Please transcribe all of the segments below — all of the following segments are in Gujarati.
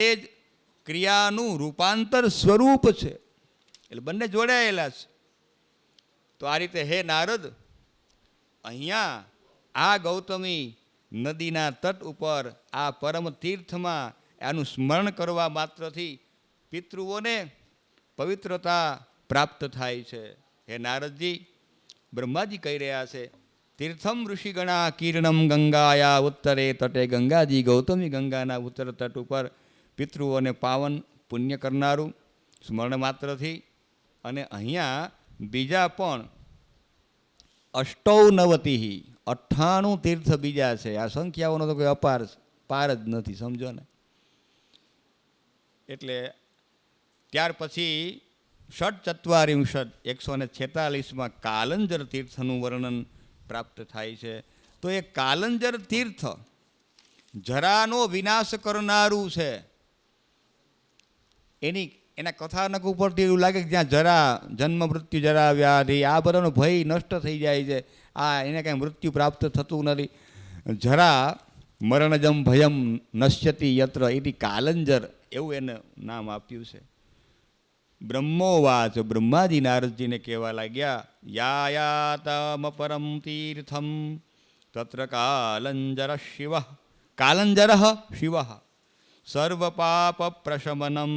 એ જ ક્રિયાનું રૂપાંતર સ્વરૂપ છે, એટલે બંને જોડાયેલા છે. તો આ રીતે હે નારદ, અહીંયા આ ગૌતમી નદીના તટ ઉપર આ પરમ તીર્થમાં આનું સ્મરણ કરવા માત્રથી પિતૃઓને પવિત્રતા પ્રાપ્ત થાય છે. હે નારદજી, બ્રહ્માજી કહી રહ્યા છે, તીર્થમ ઋષિગણા કીર્ણમ ગંગાયા ઉત્તરે તટે. ગંગાજી ગૌતમી ગંગાના ઉત્તર તટ ઉપર પિતૃઓને પાવન પુણ્ય કરનારું સ્મરણ માત્રથી. અને અહીંયા બીજા પણ 98 98 તીર્થ બીજા છે. આ સંખ્યાઓનો તો કોઈ પાર જ નથી, સમજો ને. એટલે ત્યાર પછી 146 કાલંજર તીર્થનું વર્ણન પ્રાપ્ત થાય છે. તો એ કાલંજર તીર્થ જરાનો વિનાશ કરનારું છે. એના કથાનક ઉપરથી એવું લાગે કે જ્યાં જરા, જન્મ મૃત્યુ જરા વ્યાધિ, આ બધાનો ભય નષ્ટ થઈ જાય છે. એને કાંઈ મૃત્યુ પ્રાપ્ત થતું નથી. જરા મરણજમ ભયમ નશ્યતિ યત્ર, એથી કાલંજર એવું એને નામ આપ્યું છે. બ્રહ્મોવાચ, બ્રહ્માજી નારદજીને કહેવા લાગ્યા, યાયાતમ પરમ તીર્થમ તત્ર કાલંજર શિવ, કાલંજર શિવ સર્વ પાપ પ્રશમનમ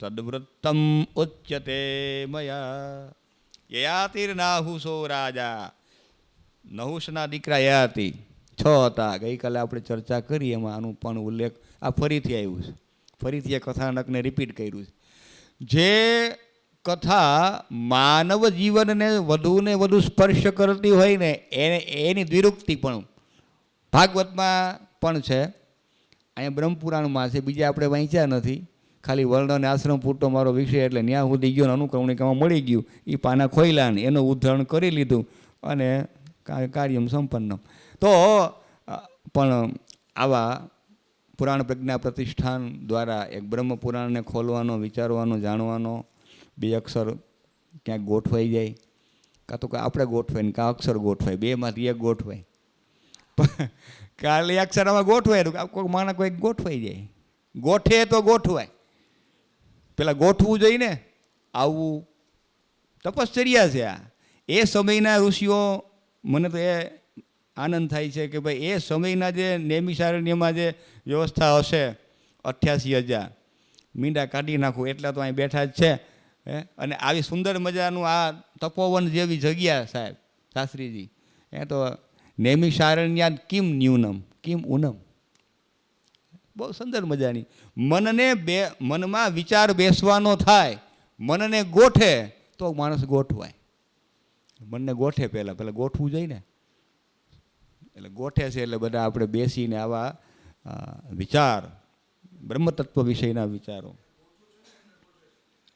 તદ્વૃત્તમ ઉચ્યતે મયા. યયાતિર્નાહુસો રાજા, નહુસના દીકરા યયાતિ 6 હતા. ગઈકાલે આપણે ચર્ચા કરી, એમાં આનું પણ ઉલ્લેખ આ ફરીથી આવ્યું છે. ફરીથી એ કથાનકને રિપીટ કર્યું છે. જે કથા માનવ જીવનને વધુને વધુ સ્પર્શ કરતી હોય ને એની દ્વિરુક્તિ પણ ભાગવતમાં પણ છે, અહીંયા બ્રહ્મપુરાણમાં છે. બીજા આપણે વાંચ્યા નથી, ખાલી વર્ણ અને આશ્રમ પૂરતો મારો વિષય એટલે ત્યાં સુધી ગયો ને અનુક્રમણિકામાં મળી ગયું. એ પાના ખોઈલા ને એનું ઉદાહરણ કરી લીધું અને કાર્યમ સંપન્ન. તો પણ આવા પુરાણ પ્રજ્ઞા પ્રતિષ્ઠાન દ્વારા એક બ્રહ્મપુરાણને ખોલવાનો, વિચારવાનો, જાણવાનો, 2 અક્ષર ક્યાંક ગોઠવાઈ જાય, કાં તો આપણે ગોઠવાય ને કાં અક્ષર ગોઠવાય, 2માંથી 1 ગોઠવાય. કાલે અક્ષર આમાં ગોઠવાય, કોઈ માણસ કોઈ ગોઠવાઈ જાય. ગોઠે તો ગોઠવાય, પેલા ગોઠવું જોઈએ ને. આવું તપશ્ચર્યા છે આ. એ સમયના ઋષિઓ, મને તો એ આનંદ થાય છે કે ભાઈ એ સમયના જે નૈમિષારણ્યમાં જે વ્યવસ્થા હશે, 88,000 મીંડા કાઢી નાખું એટલા તો અહીં બેઠા જ છે. અને આવી સુંદર મજાનું આ તપોવન જેવી જગ્યા, સાહેબ શાસ્ત્રીજી, એ તો નૈમિષારણ્યાદ કિમ ન્યૂનમ કિમ ઉનમ, બહુ સુંદર મજાની. મનમાં વિચાર બેસવાનો થાય, મનને ગોઠે તો માણસ ગોઠવાય. મનને ગોઠે પહેલાં ગોઠવું જોઈએ ને, એટલે ગોઠે છે. એટલે બધા આપણે બેસીને આવા વિચાર, બ્રહ્મતત્વ વિષયના વિચારો,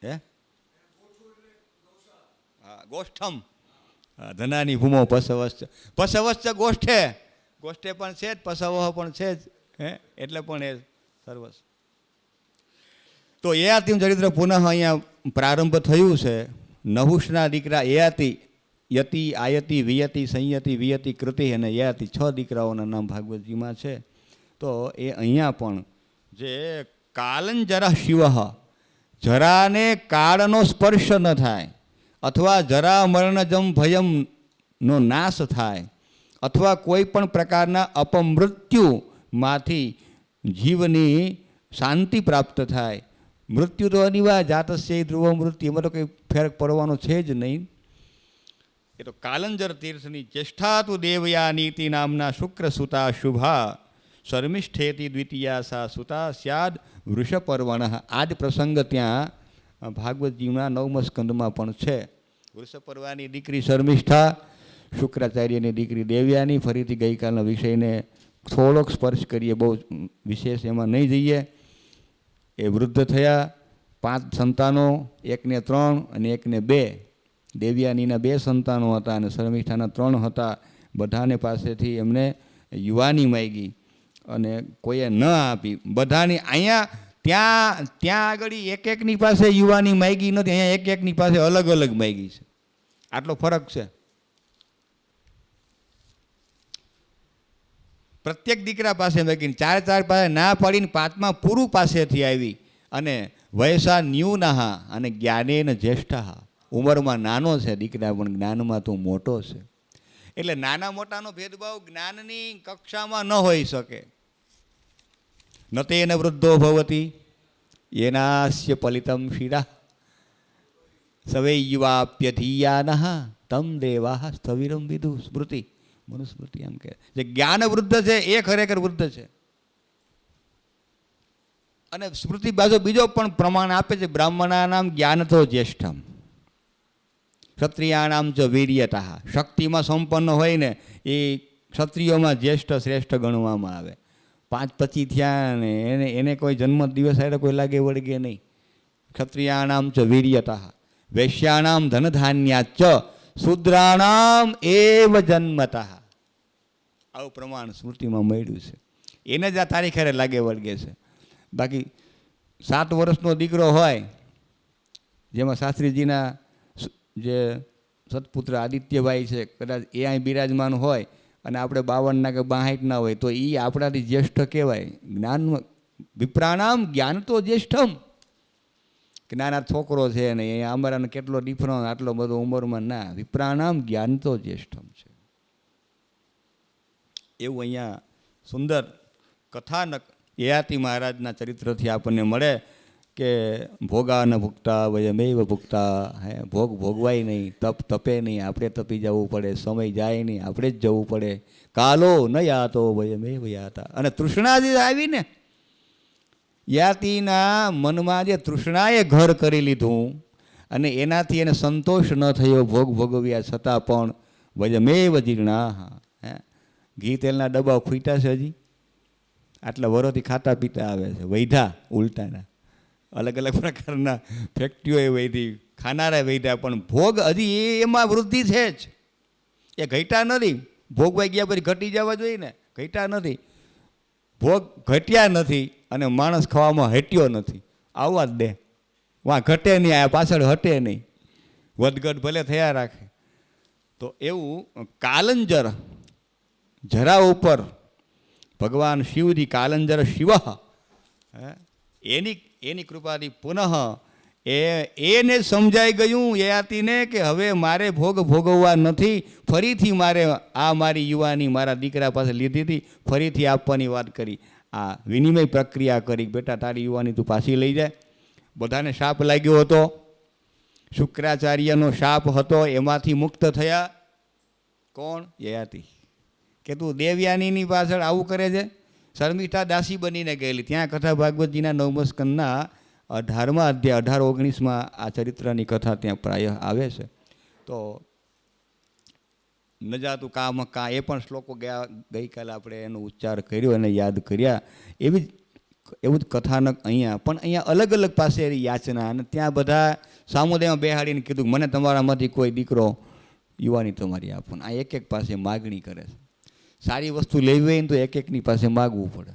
હા, ગોષ્ઠમ ધનાની ભૂમો પસવશ્ચ, પસવશ્ચ ગોષ્ઠે, ગોષ્ઠે પણ છે જ, પસવહ પણ છે જ, એટલે પણ એ સર્વસ્વ. તો યયાતિનું ચરિત્ર પુનઃ અહીંયા પ્રારંભ થયું છે. નહુષના દીકરા યયાતિ, યતિ, આયતિ, વિયતિ, સંયતિ, વિયતિ, કૃતિ અને યયાતિ, 6 દીકરાઓના નામ ભાગવતજીમાં છે. તો એ અહીંયા પણ જે કાલંજર શિવ, જરાને કાળનો સ્પર્શ ન થાય, અથવા જરા મરણજમ ભયમનો નાશ થાય, અથવા કોઈ પણ પ્રકારના અપમૃત્યુમાંથી જીવની શાંતિ પ્રાપ્ત થાય. મૃત્યુ તો અનિવાર્ય, જાતસ્ય ધ્રુવ મૃત્યુ, એમાં તો કંઈ ફેર પડવાનો છે જ નહીં. એ તો કાલંજર તીર્થની ચેષ્ટા તુ દેવયા નીતિ નામના શુક્ર સુતા શુભા શર્મિષ્ઠેતી દ્વિતીયા સા સુતા સ્યાદ વૃષપર્વણ. આ જ પ્રસંગ ત્યાં ભાગવતજીના 9મા સ્કંદમાં પણ છે. વૃષપર્વાની દીકરી શર્મિષ્ઠા, શુક્રાચાર્યની દીકરી દેવયાની. ફરીથી ગઈકાલના વિષયને થોડોક સ્પર્શ કરીએ, બહુ વિશેષ એમાં નહીં જઈએ. એ વૃદ્ધ થયા, 5 સંતાનો, 1ને 3 અને 1ને 2. દેવયાનીના 2 સંતાનો હતા અને શર્મિષ્ઠાના 3 હતા. બધાને પાસેથી એમને યુવાની માગી અને કોઈએ ન આપી. બધાની અહીંયા ત્યાં આગળ એકની પાસે યુવાની માગી નથી, અહીંયા એકની પાસે અલગ અલગ માગી છે. આટલો ફરક છે. પ્રત્યેક દીકરા પાસે મૂકીને ચાર પાસે ના પાડીને પાંચમા પુરુ પાસેથી આવી અને વયસા ન્યૂનઃ અને જ્ઞાનેન જ્યેષ્ઠઃ, ઉંમરમાં નાનો છે દીકરા પણ જ્ઞાનમાં તો મોટો છે. એટલે નાના મોટાનો ભેદભાવ જ્ઞાનની કક્ષામાં ન હોઈ શકે. ન તેન વૃદ્ધો ભવતી એનાસ્ય પલિતમ શિરા સવૈ યુવાપ્યધીયાનઃ તમ દેવાઃ સ્થવિરમ વિદુ. સ્મૃતિ મનુસ્મૃતિ એમ કહે જે જ્ઞાન વૃદ્ધ છે એ ખરેખર વૃદ્ધ છે. અને સ્મૃતિ બાજુ બીજો પણ પ્રમાણ આપે છે, બ્રાહ્મણાનામ જ્ઞાન તો જ્યેષ્ઠમ ક્ષત્રિયાણામ જ વીર્યતઃ. શક્તિમાં સંપન્ન હોય ને એ ક્ષત્રિયોમાં જ્યેષ્ઠ શ્રેષ્ઠ ગણવામાં આવે. 5-25 થયા ને એને કોઈ જન્મ દિવસ આવે કોઈ લાગે વળગે નહીં. ક્ષત્રિયાણામ ચ વીર્યતઃ વૈશ્યાણામ ધનધાન્યાચ શૂદ્રાણામ એવ જન્મતઃ. આવું પ્રમાણ સ્મૃતિમાં મળ્યું છે. એને જ આ તારીખે લાગે વળગે છે. બાકી 7 વર્ષનો દીકરો હોય, જેમાં શાસ્ત્રીજીના જે સત્પુત્ર આદિત્યભાઈ છે, કદાચ એ અહીં બિરાજમાન હોય અને આપણે 52 કે 62 હોય તો એ આપણાથી જ્યેષ્ઠ કહેવાય. જ્ઞાનમાં વિપ્રાણામ જ્ઞાન તો જ્યેષ્ઠમ. જ્ઞાન આ છોકરો છે ને અહીંયા અમારાને કેટલો ડિફરન્સ આટલો બધો ઉંમરમાં ના, વિપ્રાણામ જ્ઞાન તો જ્યેષ્ઠમ છે. એવું અહીંયા સુંદર કથાનક યયાતિ મહારાજના ચરિત્રથી આપણને મળે કે ભોગા ન ભૂગતા વયમેવ ભૂગતા. હે ભોગ ભોગવાય નહીં, તપ તપે નહીં, આપણે તપી જવું પડે, સમય જાય નહીં, આપણે જ જવું પડે. કાલો ન યાતો વયમેવ યાતા. અને તૃષ્ણાજી આવીને યાતિના મનમાં જે તૃષ્ણાએ ઘર કરી લીધું અને એનાથી એને સંતોષ ન થયો ભોગ ભોગવ્યા છતાં પણ વયમેવ જીર્ણા. હે ઘી તેલના ડબ્બા ખૂટ્યા છે હજી, આટલા વરોથી ખાતા પીતા આવે છે. વૈધા ઉલટાના અલગ અલગ પ્રકારના ફેક્ટરીઓએ વૈધી, ખાનારા વૈધા, પણ ભોગ હજી એમાં વૃદ્ધિ છે જ. એ ઘટ્યા નથી. ભોગવાઈ ગયા પછી ઘટી જવા જોઈએ ને, ઘટ્યા નથી. ભોગ ઘટ્યા નથી અને માણસ ખાવામાં હટ્યો નથી. આવવા જ દે, વાં ઘટે નહીં, આ પાછળ હટે નહીં, વધઘટ ભલે થયા રાખે. તો એવું કાલંજર જરા ઉપર ભગવાન શિવજી કાલંજર શિવ એની કૃપાથી પુનઃ એને સમજાઈ ગયું યયાતિને કે હવે મારે ભોગ ભોગવવા નથી, ફરીથી મારે આ મારી યુવાની મારા દીકરા પાસે લીધી હતી, ફરીથી આપવાની વાત કરી. આ વિનિમય પ્રક્રિયા કરી, બેટા તારી યુવાની તું પાછી લઈ જાય. બધાને શાપ લાગ્યો હતો, શુક્રાચાર્યનો શાપ હતો, એમાંથી મુક્ત થયા. કોણ? યયાતિ. કે તું દેવયાનીની પાછળ આવું કરે છે. શર્મિષ્ઠા દાસી બનીને ગયેલી. ત્યાં કથા ભાગવતજીના 9મા સ્કંદના 18મા અધ્યાય 18-19માં આ ચરિત્રની કથા ત્યાં પ્રાય આવે છે. તો ન જાતું કામ કા એ પણ શ્લોકો ગઈકાલે આપણે એનો ઉચ્ચાર કર્યો અને યાદ કર્યા. એવું જ કથાનક અહીંયા પણ અહીંયા અલગ અલગ પાસે એની યાચના, અને ત્યાં બધા સામુદાયમાં બેહાડીને કીધું મને તમારામાંથી કોઈ દીકરો યુવાની તમારી આપો. આ એક એક પાસે માગણી કરે છે. સારી વસ્તુ લેવી હોય ને તો એક એકની પાસે માગવું પડે.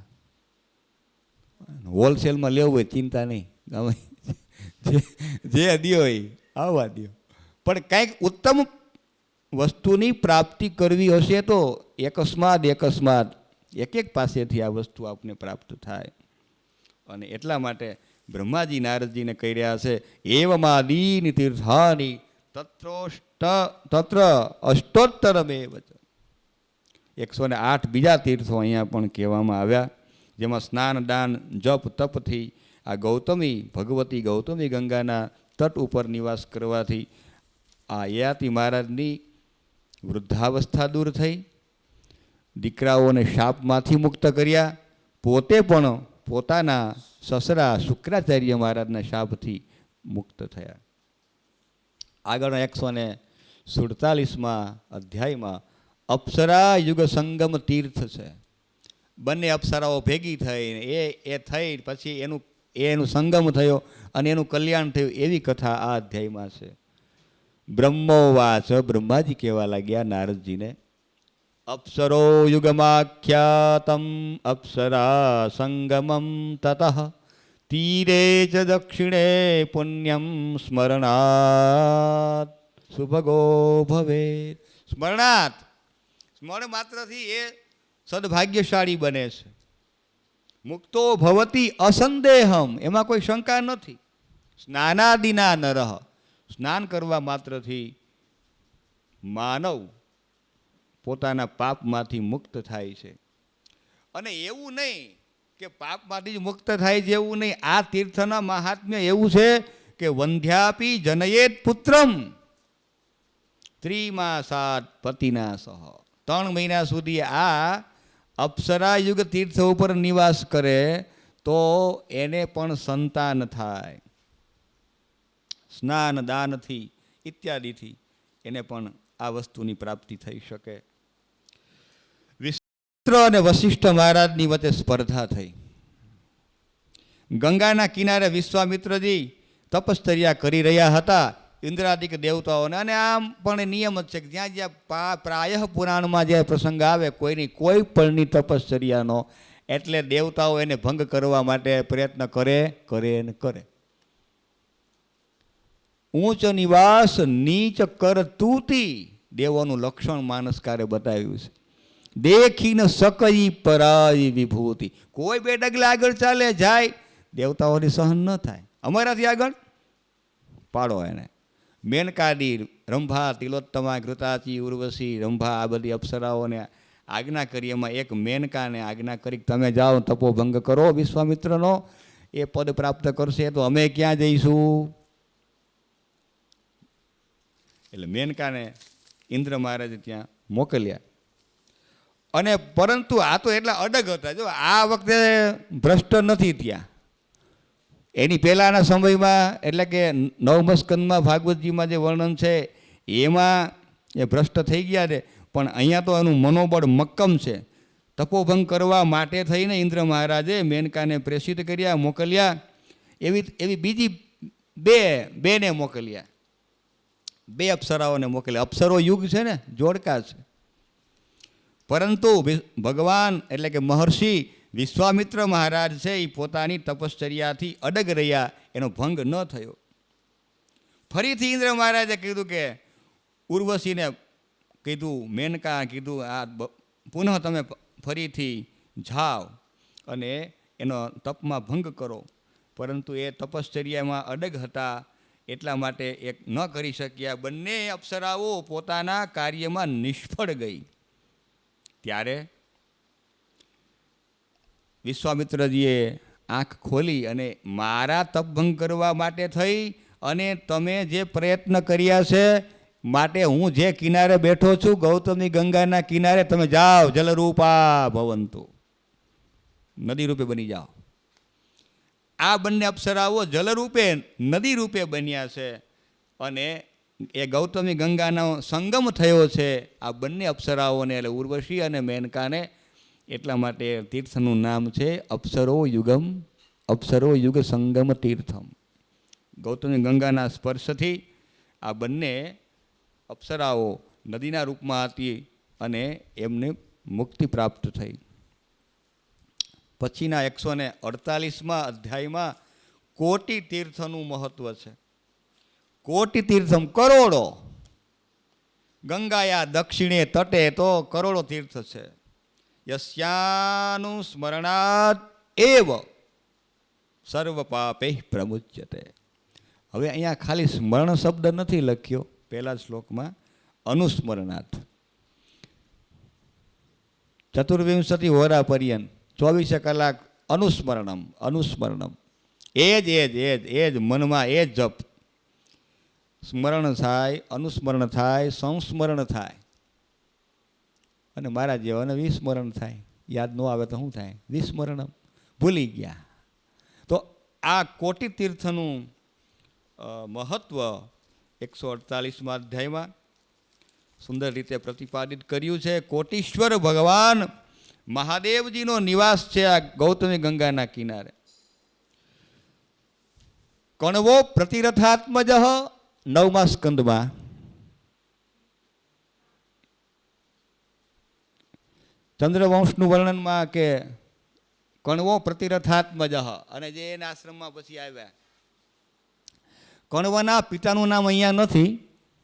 હોલસેલમાં લેવું હોય ચિંતા નહીં, જે દ્યો એ આવવા દો. પણ કંઈક ઉત્તમ વસ્તુની પ્રાપ્તિ કરવી હશે તો અકસ્માત એક એક પાસેથી આ વસ્તુ આપને પ્રાપ્ત થાય. અને એટલા માટે બ્રહ્માજી નારદજીને કહી રહ્યા છે એવમાદીની તીર્થાની તત્ર અષ્ટોત્તરમેવ ચ. 108 બીજા તીર્થો અહીંયા પણ કહેવામાં આવ્યા, જેમાં સ્નાન દાન જપ તપથી આ ભગવતી ગૌતમી ગંગાના તટ ઉપર નિવાસ કરવાથી આ યયાતિ મહારાજની વૃદ્ધાવસ્થા દૂર થઈ, દીકરાઓને શાપમાંથી મુક્ત કર્યા, પોતે પણ પોતાના સસરા શુક્રાચાર્ય મહારાજના શાપથી મુક્ત થયા. આગળના 147મા અધ્યાયમાં અપ્સરા યુગ સંગમ તીર્થ છે. બંને અપ્સરાઓ ભેગી થઈ એ થઈ પછી એનું સંગમ થયો અને એનું કલ્યાણ થયું, એવી કથા આ અધ્યાયમાં છે. બ્રહ્મોવાચ, બ્રહ્માજી કહેવા લાગ્યા નારદજીને, અપ્સરો યુગમાખ્યાતમ અપ્સરા સંગમમ તતઃ તીરે ચ દક્ષિણે પુણ્યમ સ્મરણાત સુભગો ભવેત. સ્મરણ માત્રથી એ સદભાગ્યશાળી બને છે. મુક્તો ભવતી અસંદેહમ, એમાં કોઈ શંકા નથી. સ્નાનાદિના નરહ, સ્નાન કરવા માત્રથી માનવ પોતાના પાપમાંથી મુક્ત થાય છે. અને એવું નહીં કે પાપમાંથી જ મુક્ત થાય છે, એવું નહીં. આ તીર્થના મહાત્મ્ય એવું છે કે વંધ્યાપી જનયેત પુત્રમ ત્રિમાસાત પતિના સહ. 3 મહિના સુધી આ અપ્સરાયુગ તીર્થ ઉપર નિવાસ કરે તો એને પણ સંતાન થાય. સ્નાન દાનથી ઇત્યાદિથી એને પણ આ વસ્તુની પ્રાપ્તિ થઈ શકે. વિસ્ત્ર અને વશિષ્ઠ મહારાજની વચ્ચે સ્પર્ધા થઈ. ગંગાના કિનારે વિશ્વામિત્રજી તપશ્ચર્યા કરી રહ્યા હતા ઇન્દ્રાદિક દેવતાઓને. અને આમ પણ નિયમ જ છે કે જ્યાં જ્યાં પ્રાયઃ પુરાણમાં જે પ્રસંગ આવે કોઈની કોઈ પણની તપશ્ચર્યાનો, એટલે દેવતાઓ એને ભંગ કરવા માટે પ્રયત્ન કરે ને કરે. ઊંચ નિવાસ નીચ કર તૂતી, દેવોનું લક્ષણ માનસકારે બતાવ્યું છે. દેખીને સકઈ પરાઈ વિભૂતિ, કોઈ 2 ડગલા આગળ ચાલે જાય દેવતાઓની સહન ન થાય. અમારાથી આગળ પાડો એને. મેનકાદી, રંભા, તિલોત્તમા, ઘૃતાચી, ઉર્વશી, રંભા, આ બધી અપ્સરાઓને આજ્ઞા કરી. એમાં એક મેનકાને આજ્ઞા કરી તમે જાઓ તપોભંગ કરો વિશ્વામિત્રનો, એ પદ પ્રાપ્ત કરશે તો અમે ક્યાં જઈશું. એટલે મેનકાને ઇન્દ્ર મહારાજે ત્યાં મોકલ્યા. અને પરંતુ આ તો એટલા અડગ હતા. જો આ વખતે ભ્રષ્ટ નથી ત્યાં. એની પહેલાંના સમયમાં એટલે કે 9મા સ્કંદમાં ભાગવતજીમાં જે વર્ણન છે એમાં એ ભ્રષ્ટ થઈ ગયા છે. પણ અહીંયા તો એનું મનોબળ મક્કમ છે. તપોભંગ કરવા માટે થઈને ઇન્દ્ર મહારાજે મેનકાને પ્રેષિત કર્યા, મોકલ્યા. એવી બીજી બેને મોકલ્યા, 2 અપ્સરાઓને મોકલ્યા. અપ્સરો યુગ છે ને, જોડકા છે. પરંતુ ભગવાન એટલે કે મહર્ષિ વિશ્વામિત્ર મહારાજ છે એ પોતાની તપશ્ચર્યાથી અડગ રહ્યા, એનો ભંગ ન થયો. ફરીથી ઇન્દ્ર મહારાજે કીધું કે ઉર્વશીને કીધું, મેનકા કીધું, આ પુનઃ તમે ફરીથી જાઓ અને એનો તપમાં ભંગ કરો. પરંતુ એ તપશ્ચર્યામાં અડગ હતા એટલા માટે એક ન કરી શક્યા. બંને અપ્સરાઓ પોતાના કાર્યમાં નિષ્ફળ ગઈ. ત્યારે વિશ્વામિત્રજીએ આંખ ખોલી અને મારા તપભંગ કરવા માટે થઈ અને તમે જે પ્રયત્ન કર્યા છે માટે હું જે કિનારે બેઠો છું ગૌતમી ગંગાના કિનારે, તમે જાઓ જલરૂપા ભવંતુ, નદી રૂપે બની જાઓ. આ બંને અપ્સરાઓ જલરૂપે નદી રૂપે બન્યા છે અને એ ગૌતમી ગંગાનો સંગમ થયો છે આ બંને અપ્સરાઓને, એટલે ઉર્વશી અને મેનકાને. એટલા માટે તીર્થનું નામ છે અપ્સરો યુગ સંગમ તીર્થમ. ગૌતમી ગંગાના સ્પર્શથી આ બંને અપ્સરાઓ નદીના રૂપમાં હતી અને એમને મુક્તિ પ્રાપ્ત થઈ. પછીના 148મા અધ્યાયમાં કોટિ તીર્થનું મહત્વ છે. કોટિ તીર્થમ, કરોડો. ગંગાયા દક્ષિણે તટે તો કરોડો તીર્થ છે. યસ્યાનું સ્મરણાદ એવ સર્વ પાપે પ્રમુચ્યતે. હવે અહીંયા ખાલી સ્મરણ શબ્દ નથી લખ્યો પહેલા શ્લોકમાં, અનુસ્મરણાર્થ. 24 હોરા પર્યંત 24 કલાક અનુસ્મરણમ. એ જ મનમાં એ જ જપ. સ્મરણ થાય, અનુસ્મરણ થાય, સંસ્મરણ થાય અને મારા જેવાને વિસ્મરણ થાય. યાદ ન આવે તો શું થાય? વિસ્મરણમ, ભૂલી ગયા. તો આ કોટિ તીર્થનું મહત્ત્વ 148મા અધ્યાયમાં સુંદર રીતે પ્રતિપાદિત કર્યું છે. કોટીશ્વર ભગવાન મહાદેવજીનો નિવાસ છે આ ગૌતમી ગંગાના કિનારે. કણવો પ્રતિરથાત્મજ 9મા સ્કંદમાં ચંદ્રવંશનું વર્ણનમાં કે કણવો પ્રતિરથાત્મજ, અને જે એના આશ્રમમાં પછી આવ્યા. કણવના પિતાનું નામ અહીંયા નથી,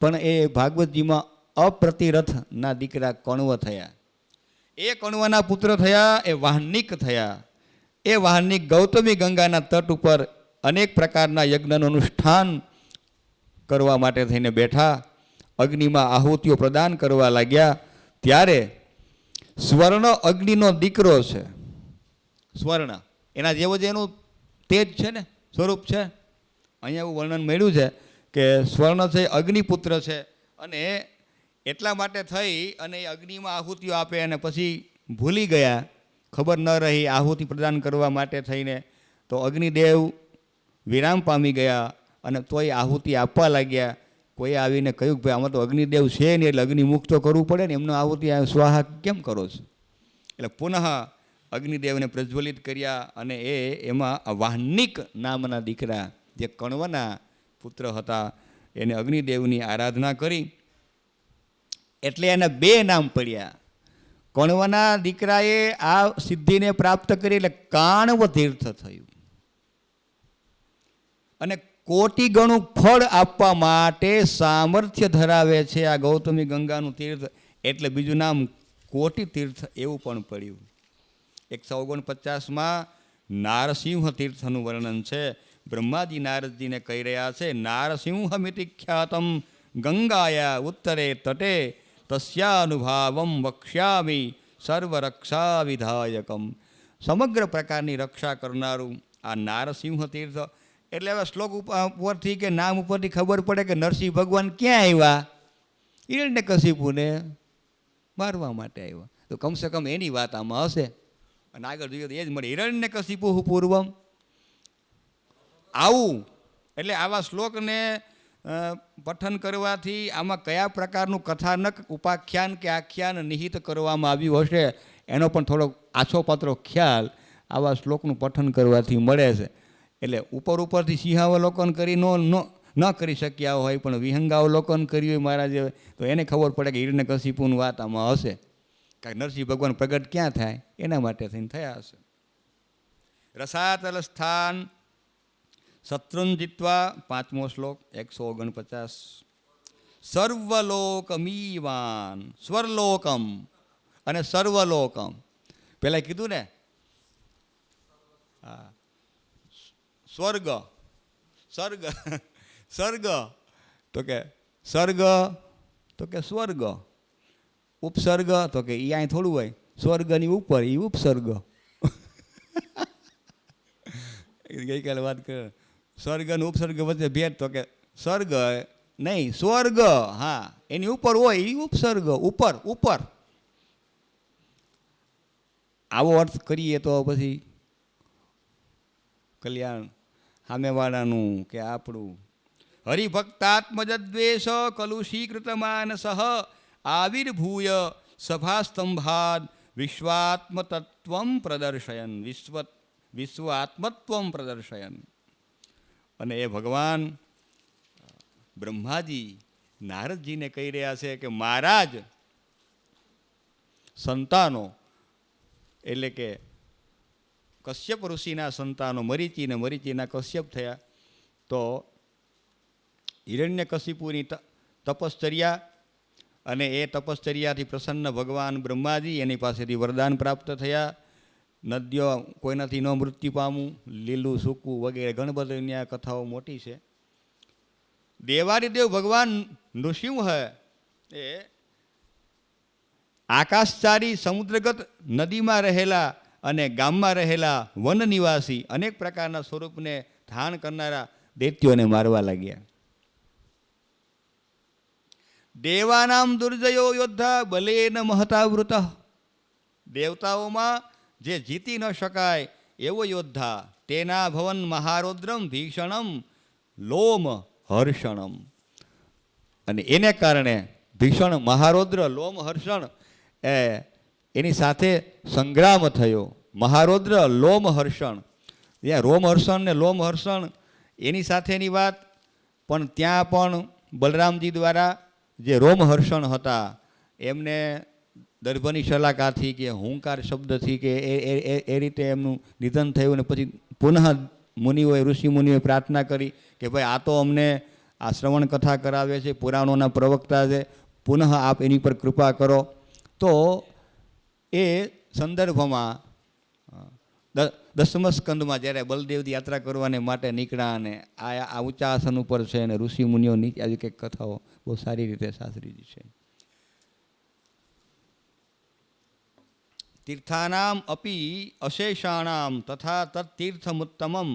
પણ એ ભાગવતજીમાં અપ્રતિરથના દીકરા કણવ થયા. એ કણવાના પુત્ર થયા એ વાહનિક થયા. એ વાહનિક ગૌતમી ગંગાના તટ ઉપર અનેક પ્રકારના યજ્ઞનું અનુષ્ઠાન કરવા માટે થઈને બેઠા. અગ્નિમાં આહુતિઓ પ્રદાન કરવા લાગ્યા. ત્યારે સ્વર્ણ અગ્નિનો દીકરો છે. સ્વર્ણ એના જેવો જ એનું તેજ છે ને, સ્વરૂપ છે. અહીંયા એવું વર્ણન મળ્યું છે કે સ્વર્ણ છે અગ્નિપુત્ર છે, અને એટલા માટે થઈ અને એ અગ્નિમાં આહુતિઓ આપે અને પછી ભૂલી ગયા, ખબર ન રહી આહુતિ પ્રદાન કરવા માટે થઈને, તો અગ્નિદેવ વિરામ પામી ગયા અને તોય આહુતિ આપવા લાગ્યા. કોઈ આવીને કહ્યું કે ભાઈ આમાં તો અગ્નિદેવ છે ને, એટલે અગ્નિ મુક્ત કરવું પડે ને, એમનો આહુતિ સ્વાહા કેમ કરો છો? એટલે પુનઃ અગ્નિદેવને પ્રજ્વલિત કર્યા અને એમાં વાહનિક નામના દીકરા જે કણવના પુત્ર હતા એને અગ્નિદેવની આરાધના કરી, એટલે એને 2 નામ પડ્યા. કણવના દીકરાએ આ સિદ્ધિને પ્રાપ્ત કરી એટલે કાણવ તીર્થ થયું. અને કોટી ગણું ફળ આપવા માટે સામર્થ્ય ધરાવે છે આ ગૌતમી ગંગાનું તીર્થ, એટલે બીજું નામ કોટી તીર્થ એવું પણ પડ્યું. 149માં નારસિંહ તીર્થનું વર્ણન છે. બ્રહ્માજી નારદજીને કહી રહ્યા છે, નારસિંહમિતિ ખ્યાતમ ગંગાયા ઉત્તરે તટે તસ્યાનુભાવમ વક્ષ્યામિ સર્વરક્ષા વિધાયકમ. સમગ્ર પ્રકારની રક્ષા કરનારું આ નારસિંહ તીર્થ. એટલે હવે શ્લોક ઉપરથી કે નામ ઉપરથી ખબર પડે કે નરસિંહ ભગવાન ક્યાં આવ્યા? હિરણ્યકશિપુને મારવા માટે આવ્યા. તો કમસે કમ એની વાત આમાં હશે. અને આગળ જોઈએ તો એ જ મળે, હિરણ્યકશિપુ પૂર્વમ. આવું એટલે આવા શ્લોકને પઠન કરવાથી આમાં કયા પ્રકારનું કથાનક, ઉપાખ્યાન કે આખ્યાન નિહિત કરવામાં આવ્યું હશે એનો પણ થોડો આછો પાત્રો ખ્યાલ આવા શ્લોકનું પઠન કરવાથી મળે છે. એટલે ઉપરથી સિંહાવલોકન કરી ન કરી શક્યા હોય, પણ વિહંગાવલોકન કર્યું હોય મહારાજે, તો એને ખબર પડે કે હિરણ્યકશિપુની વાત આમાં હશે. કારણ નરસિંહ ભગવાન પ્રગટ ક્યાં થાય એના માટે થઈને થયા હશે. રસાતલ સ્થાન શત્રુન જીત્વા 5મો શ્લોક 149. સર્વલોકમીવાન, સ્વર્લોકમ અને સર્વલોકમ. પહેલાં કીધું ને, હા, સ્વર્ગ, સર્ગ, સર્ગ તો કે સર્ગ તો કે સ્વર્ગ, ઉપસર્ગ તો કે એ અહીં થોડું હોય, સ્વર્ગની ઉપર એ ઉપસર્ગ. ગઈકાલે વાત કરે સ્વર્ગ અને ઉપસર્ગ વચ્ચે ભેદ, તો કે સ્વર્ગ નહીં સ્વર્ગ, હા એની ઉપર હોય એ ઉપસર્ગ, ઉપર ઉપર. આવો અર્થ કરીએ તો પછી કલ્યાણ સામેવાળાનું કે આપણું. હરિભક્તાત્મજદ્વેષ કલુષીકૃત માનસ આવિર્ભૂય સભાસ્તંભાદ વિશ્વાત્મતત્વમ પ્રદર્શયન, વિશ્વાત્મત્વમ પ્રદર્શયન. અને એ ભગવાન બ્રહ્માજી નારદજીને કહી રહ્યા છે કે મહારાજ સંતાનો, એટલે કે કશ્યપ ઋષિના સંતાનો મરીચીને મરીચીના કશ્યપ થયા, તો હિરણ્યકશિપુની તપશ્ચર્યા, અને એ તપશ્ચર્યાથી પ્રસન્ન ભગવાન બ્રહ્માજી એની પાસેથી વરદાન પ્રાપ્ત થયા. નદીઓ કોઈનાથી ન મૃત્યુ પામવું, લીલું સૂકવું વગેરે ઘણી બધી આ કથાઓ મોટી છે. દેવારિદેવ ભગવાન નૃસિંહ એ આકાશચારી સમુદ્રગત નદીમાં રહેલા અને ગામમાં રહેલા વન નિવાસી અનેક પ્રકારના સ્વરૂપને ધારણ કરનારા દૈત્યોને મારવા લાગ્યા. દેવાનામ દુર્જયો યોદ્ધા બલેન મહતાવૃત. દેવતાઓમાં જે જીતી ન શકાય એવો યોદ્ધા, તેના ભવન મહારૌદ્રમ ભીષણમ લોમ હર્ષણમ. અને એને કારણે ભીષણ મહારૌદ્ર લોમ હર્ષણ એની સાથે સંગ્રામ થયો. મહારૌદ્ર લોમ હર્ષણ, ત્યાં રોમ હર્ષણ ને લોમ હર્ષણ એની સાથેની વાત, પણ ત્યાં પણ બલરામજી દ્વારા જે રોમ હર્ષણ હતા એમને દર્ભની શલાકાથી કે હુંકાર શબ્દથી કે એ રીતે એમનું નિધન થયું. ને પછી પુનઃ મુનિઓએ, ઋષિ મુનિઓએ પ્રાર્થના કરી કે ભાઈ આ તો અમને આ શ્રવણ કથા કરાવે છે, પુરાણોના પ્રવક્તા છે, પુનઃ આપ એની પર કૃપા કરો. તો એ સંદર્ભમાં 10મા સ્કંદમાં જ્યારે બલદેવની યાત્રા કરવાને માટે નીકળ્યા અને આ ઊંચા આસન ઉપર છે અને ઋષિ મુનિઓ નીચે, આવી કંઈક કથાઓ બહુ સારી રીતે શાસ્ત્રીજી છે. તીર્થાનામ અપી અશેષાણામ તથા તત્તીર્થમુત્તમમ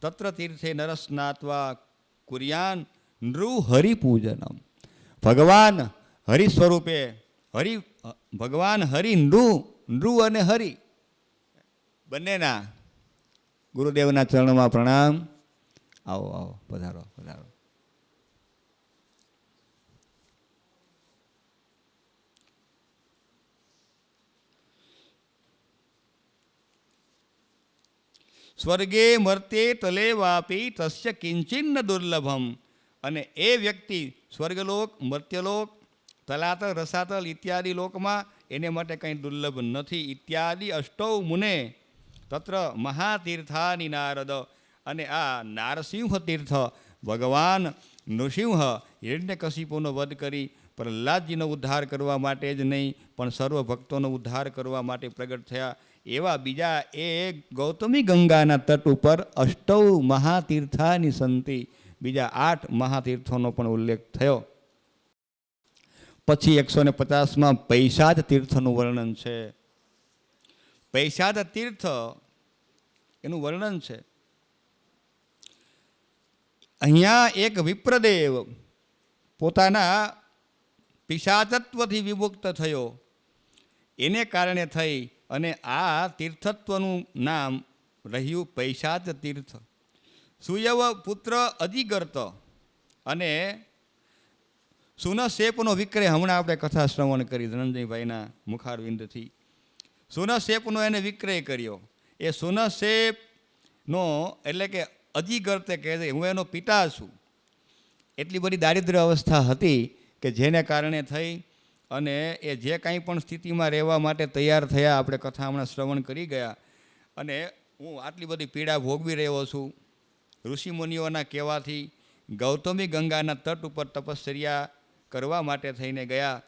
તત્ર તીર્થે નરસ્નાત્વા કુર્યાન નૃ હરિપૂજનમ. ભગવાન હરિ સ્વરૂપે ભગવાન હરિ નૃ અને હરિ બંનેના ગુરુદેવના ચરણમાં પ્રણામ. આવો આવો, પધારો પધારો. સ્વર્ગે મર્તે તલે વાપી તસ્ય કિંચિન્ન દુર્લભમ. અને એ વ્યક્તિ સ્વર્ગલોક, મર્ત્યલોક, તલાતલ, રસાતલ ઇત્યાદિ લોકમાં એને માટે કંઈ દુર્લભ નથી. ઇત્યાદિ અષ્ટૌ મુને તત્ર મહાતીર્થાની નારદ. અને આ નારસિંહ તીર્થ ભગવાન નૃસિંહ હિરણ્યકશિપુનો વધ કરી પ્રહલાદજીનો ઉદ્ધાર કરવા માટે જ નહીં પણ સર્વ ભક્તોનો ઉદ્ધાર કરવા માટે પ્રગટ થયા. એવા બીજા એ ગૌતમી ગંગાના તટ ઉપર અષ્ટૌ મહાતીર્થાની સંતિ, બીજા 8 મહાતીર્થોનો પણ ઉલ્લેખ થયો. પછી 150માં પૈશાદ તીર્થનું વર્ણન છે. પૈશાદ તીર્થ એનું વર્ણન છે. અહીંયા એક વિપ્રદેવ પોતાના પિશાચત્વથી વિમુક્ત થયો. એને કારણે થઈ અને આ તીર્થત્વનું નામ રહ્યું પૈશાચ તીર્થ. સુયવ પુત્ર અધિગર્ત અને સુનશેપનો વિક્રય, હમણાં આપણે કથા શ્રવણ કરી ધનંજયભાઈના મુખારવિંદથી. સુનશેપનો એને વિક્રય કર્યો. એ સુનશેપનો એટલે કે અધિગર્તે કહે છે, હું એનો પિતા છું. એટલી બધી દારિદ્ર્ય અવસ્થા હતી કે જેને કારણે થઈ અને એ જે કાંઈ પણ સ્થિતિમાં રહેવા માટે તૈયાર થયા. આપણે કથા હમણાં શ્રવણ કરી ગયા. અને હું આટલી બધી પીડા ભોગવી રહ્યો છું. ઋષિમુનિઓના કહેવાથી ગૌતમી ગંગાના તટ ઉપર તપશ્ચર્યા કરવા માટે થઈને ગયા.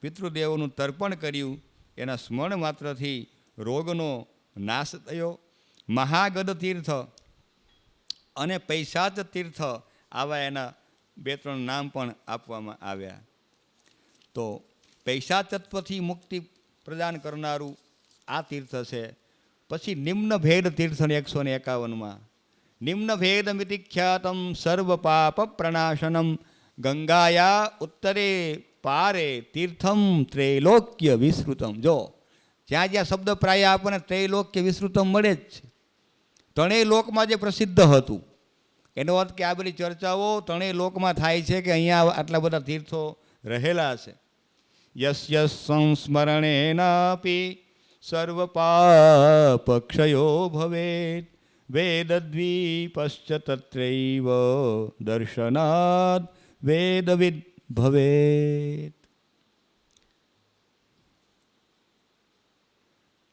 પિતૃદેવોનું તર્પણ કર્યું. એના સ્મરણ માત્રથી રોગનો નાશ થયો. મહાગદ તીર્થ અને પૈશાચ તીર્થ આવા એના 2-3 નામ પણ આપવામાં આવ્યા. તો પૈશાચત્વથી મુક્તિ પ્રદાન કરનારું આ તીર્થ છે. પછી નિમ્ન ભેદ તીર્થ 151માં નિમ્ન ભેદમિતિ ખ્યાતમ સર્વ પાપ પ્રણાશનમ ગંગાયા ઉત્તરે પારે તીર્થમ ત્રૈલોક્ય વિસ્તૃતમ. જો જ્યાં જ્યાં શબ્દ પ્રાય આપણને ત્રૈલોક્ય વિસ્તૃતમ મળે જ છે. 3 લોકમાં જે પ્રસિદ્ધ હતું એનો અર્થ કે આ બધી ચર્ચાઓ 3 લોકમાં થાય છે કે અહીંયા આટલા બધા તીર્થો રહેલા છે. યસ્ય સંસ્મરણેનાપી સર્વ પાપ ક્ષયો ભવેત વેદદ્વીપશ્ચ તત્રૈવ દર્શનાદ વેદવિદ ભવેત.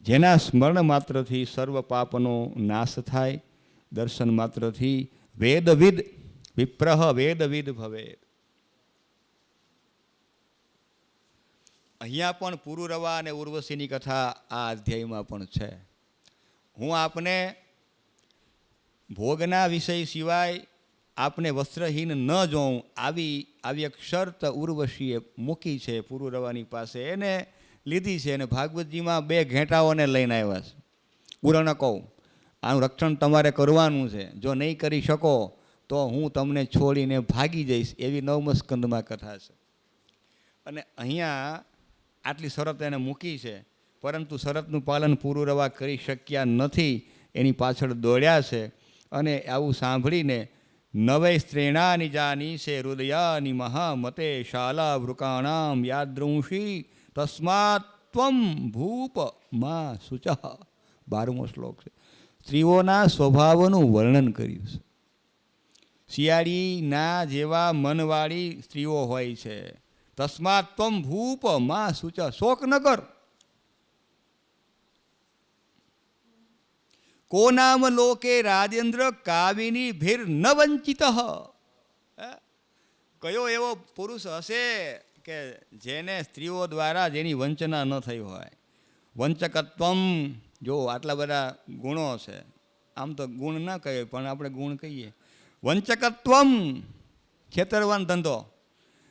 જેના સ્મરણ માત્રથી સર્વ પાપનો નાશ થાય, દર્શન માત્રથી વેદવિદ વિપ્રહ વેદવિદ ભવેત. અહીંયા પણ પુરુરવા અને ઉર્વશીની કથા આ અધ્યાયમાં પણ છે. હું આપને ભોગના વિષય સિવાય આપને વસ્ત્રહીન ન જોઉં આવી એક શરત ઉર્વશીએ મૂકી છે પુરુરવાની પાસે. એને લીધી છે અને ભાગવતજીમાં 2 ઘેટાઓને લઈને આવ્યા છે. પૂરણ કહું આનું રક્ષણ તમારે કરવાનું છે. જો નહીં કરી શકો તો હું તમને છોડીને ભાગી જઈશ. એવી 9મા સ્કંદમાં કથા છે. અને અહીંયા આટલી શરત એને મૂકી છે, પરંતુ શરતનું પાલન પુરુરવા કરી શક્યા નથી. એની પાછળ દોડ્યા છે. અને આવું સાંભળીને નવૈ સ્ત્રેણાની જાની છે હૃદયાની મહામતે શાલા વૃકાણામ યાદૃંશી તસ્માત ત્વમ ભૂપ માં શુચ. 12મો શ્લોક છે. સ્ત્રીઓના સ્વભાવનું વર્ણન કર્યું છે. શિયાળીના જેવા મનવાળી સ્ત્રીઓ હોય છે. તસ્માત ત્વમ ભૂપ માં શુચ, શોક ન કર. કો નામ લોકે રાજેન્દ્ર કાવિની ભીર ન વંચિત. કયો એવો પુરુષ હશે કે જેને સ્ત્રીઓ દ્વારા જેની વંચના ન થઈ હોય. વંચકત્વમ, જો આટલા બધા ગુણો છે, આમ તો ગુણ ના કહીએ પણ આપણે ગુણ કહીએ. વંચકત્વમ છેતરવાનો ધંધો,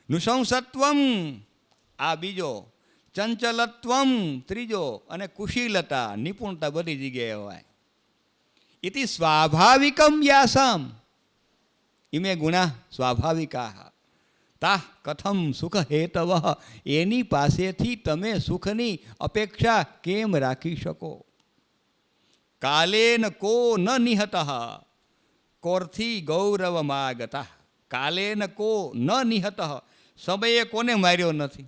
નૃશંસત્વમ આ બીજો, ચંચલત્વમ ત્રીજો, અને કુશીલતા નિપુણતા બધી જગ્યાએ હોય. ઇતિ સ્વાભાવિકમ યાસમ ઇમે ગુણા સ્વાભાવિકા તા કથમ સુખ હેતવ, એની પાસેથી તમે સુખની અપેક્ષા કેમ રાખી શકો? કાલેન કો ન નિહત કોરથી ગૌરવમાગતા, કાલેન કો ન નિહત, સમયે કોને માર્યો નથી.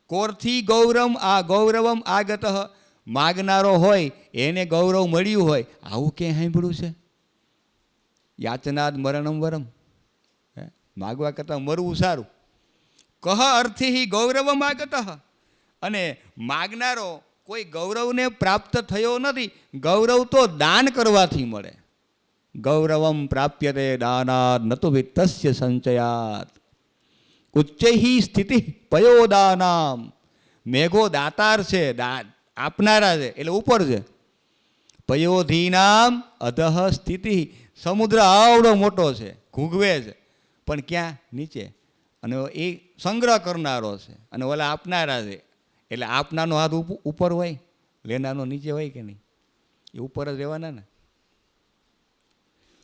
કોરથી ગૌરવમ આગત, માગનારો હોય એને ગૌરવ મળ્યું હોય, આવું ક્યાંય સાંભળ્યું છે? યાચનાદ મરણમ વરમ, માગવા કરતાં મરવું સારું. કહ અર્થી ગૌરવમ આગત, અને માગનારો કોઈ ગૌરવને પ્રાપ્ત થયો નથી. ગૌરવ તો દાન કરવાથી મળે. ગૌરવમ પ્રાપ્યતે દાનાદ નતો વિત્તસ્ય સંચયાત, ઉચ્ચૈ સ્થિતિ પયોદાનામ. મેઘો દાતાર છે, આપનારા છે એટલે ઉપર છે. પયોધીનામ અધઃ સ્થિતિ, સમુદ્ર આવડો મોટો છે, ઘૂઘવે છે, પણ ક્યાં? નીચે. અને એ સંગ્રહ કરનારો છે, અને ઓલા આપનારા છે, એટલે આપનારનો હાથ ઉપર હોય, લેનારનો નીચે હોય કે નહીં? એ ઉપર જ રહેવાના ને.